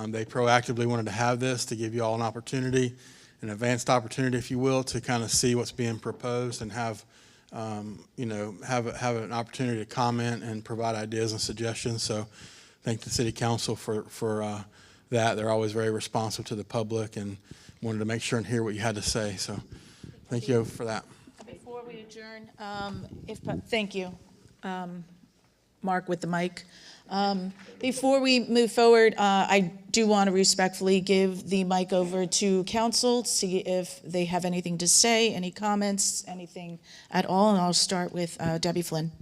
They proactively wanted to have this to give you all an opportunity, an advanced opportunity, if you will, to kind of see what's being proposed and have an opportunity to comment and provide ideas and suggestions. So thank the city council for that. They're always very responsive to the public and wanted to make sure and hear what you had to say. So thank you for that. Before we adjourn, thank you, Mark with the mic. Before we move forward, I do want to respectfully give the mic over to council, see if they have anything to say, any comments, anything at all, and I'll start with Debbie Flynn.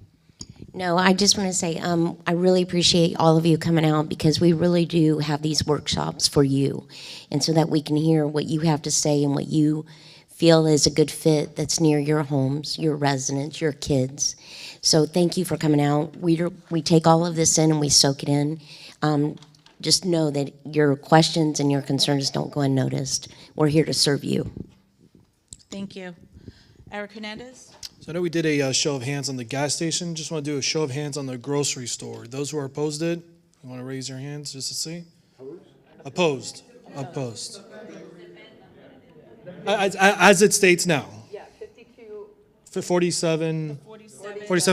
No, I just want to say I really appreciate all of you coming out because we really do have these workshops for you, and so that we can hear what you have to say and what you feel is a good fit that's near your homes, your residents, your kids. So thank you for coming out. We take all of this in and we soak it in. Just know that your questions and your concerns don't go unnoticed. We're here to serve you. Thank you. Eric Hernandez? So I know we did a show of hands on the gas station. Just want to do a show of hands on the grocery store. Those who are opposed to it, you want to raise your hands just to see? Opposed. Opposed. As it states now. Yeah, 52. 47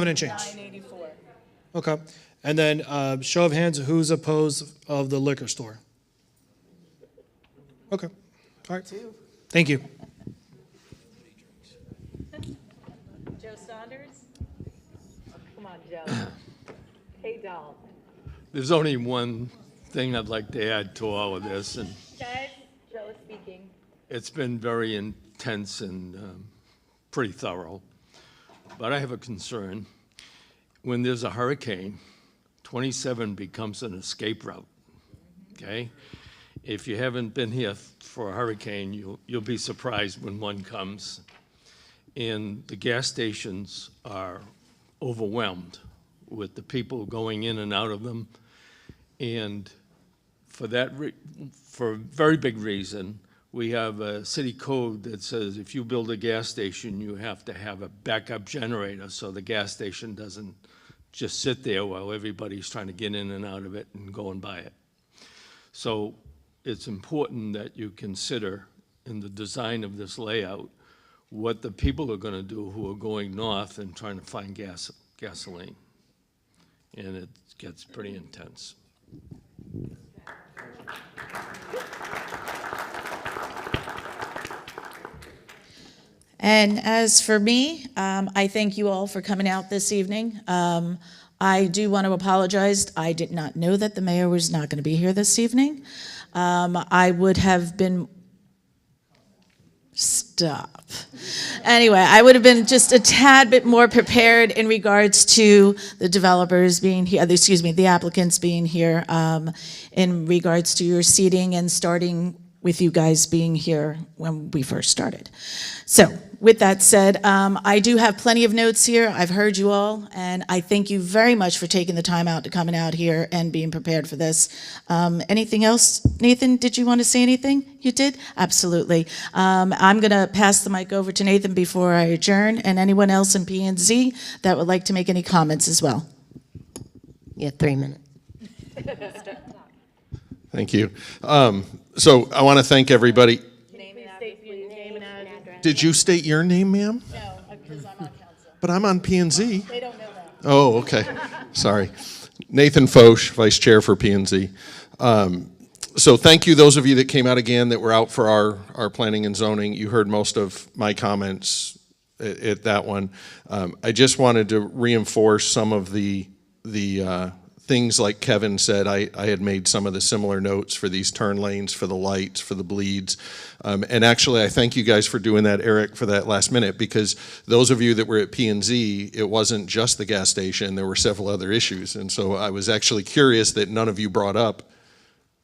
and change. 984. Okay. And then show of hands, who's opposed of the liquor store? Okay. All right. Thank you. Joe Saunders? Come on, Joe. Hey, doll. There's only one thing I'd like to add to all of this, and Guys, Joe is speaking. it's been very intense and pretty thorough. But I have a concern. When there's a hurricane, 27 becomes an escape route, okay? If you haven't been here for a hurricane, you'll be surprised when one comes. And the gas stations are overwhelmed with the people going in and out of them. And for for a very big reason, we have a city code that says if you build a gas station, you have to have a backup generator so the gas station doesn't just sit there while everybody's trying to get in and out of it and go and buy it. So it's important that you consider in the design of this layout what the people are going to do who are going north and trying to find gasoline. And it gets pretty intense. And as for me, I thank you all for coming out this evening. I do want to apologize. I did not know that the mayor was not going to be here this evening. I would have been, stop. Anyway, I would have been just a tad bit more prepared in regards to the developers being here, the applicants being here, in regards to your seating and starting with you guys being here when we first started. So with that said, I do have plenty of notes here. I've heard you all, and I thank you very much for taking the time out to coming out here and being prepared for this. Anything else? Nathan, did you want to say anything? You did? Absolutely. I'm going to pass the mic over to Nathan before I adjourn, and anyone else in P&Z that would like to make any comments as well. You have 3 minutes. Thank you. So I want to thank everybody. Did you state your name, ma'am? No, because I'm on council. But I'm on P&Z. They don't know that. Oh, okay. Sorry. Nathan Foch, Vice Chair for P&Z. So thank you, those of you that came out again, that were out for our planning and zoning. You heard most of my comments at that one. I just wanted to reinforce some of the things like Kevin said. I had made some of the similar notes for these turn lanes, for the lights, for the bleeds. And actually, I thank you guys for doing that, Eric, for that last minute, because those of you that were at P&Z, it wasn't just the gas station. There were several other issues. And so I was actually curious that none of you brought up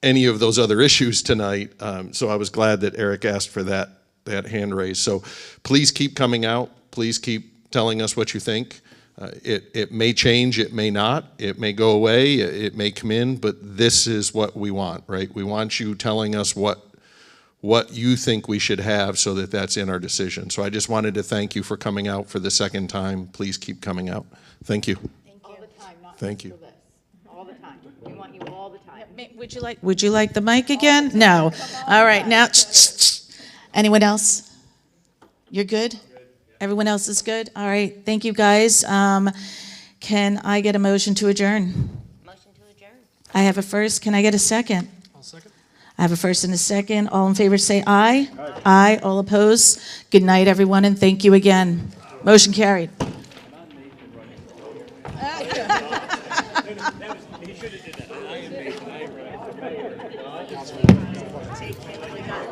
any of those other issues tonight. So I was glad that Eric asked for that hand raise. So please keep coming out. Please keep telling us what you think. It may change, it may not, it may go away, it may come in, but this is what we want, right? We want you telling us what you think we should have so that that's in our decision. So I just wanted to thank you for coming out for the second time. Please keep coming out. Thank you. All the time, not Thank just you. for this. All the time. We want you all the time. Would you like the mic again? No. All right, now, anyone else? You're good? Everyone else is good? All right, thank you, guys. Can I get a motion to adjourn? Motion to adjourn. I have a first. Can I get a second? I'll second. I have a first and a second. All in favor say aye. Aye. All opposed? Good night, everyone, and thank you again. Motion carried. should have did that. I am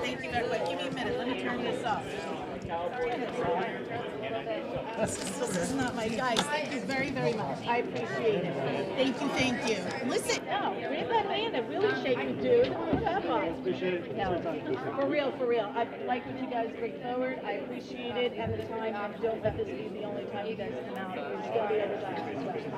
Thank you very much. Give me a minute. Let me turn this off. This is not my guys. Thank you very, very much. I appreciate it. Thank you, thank you. Listen, no, bring that hand and really shake the dude. Put that on. No, for real, for real. I like what you guys bring forward. I appreciate it and the time. And don't let this be the only time you guys come out. There's going to be other times as well.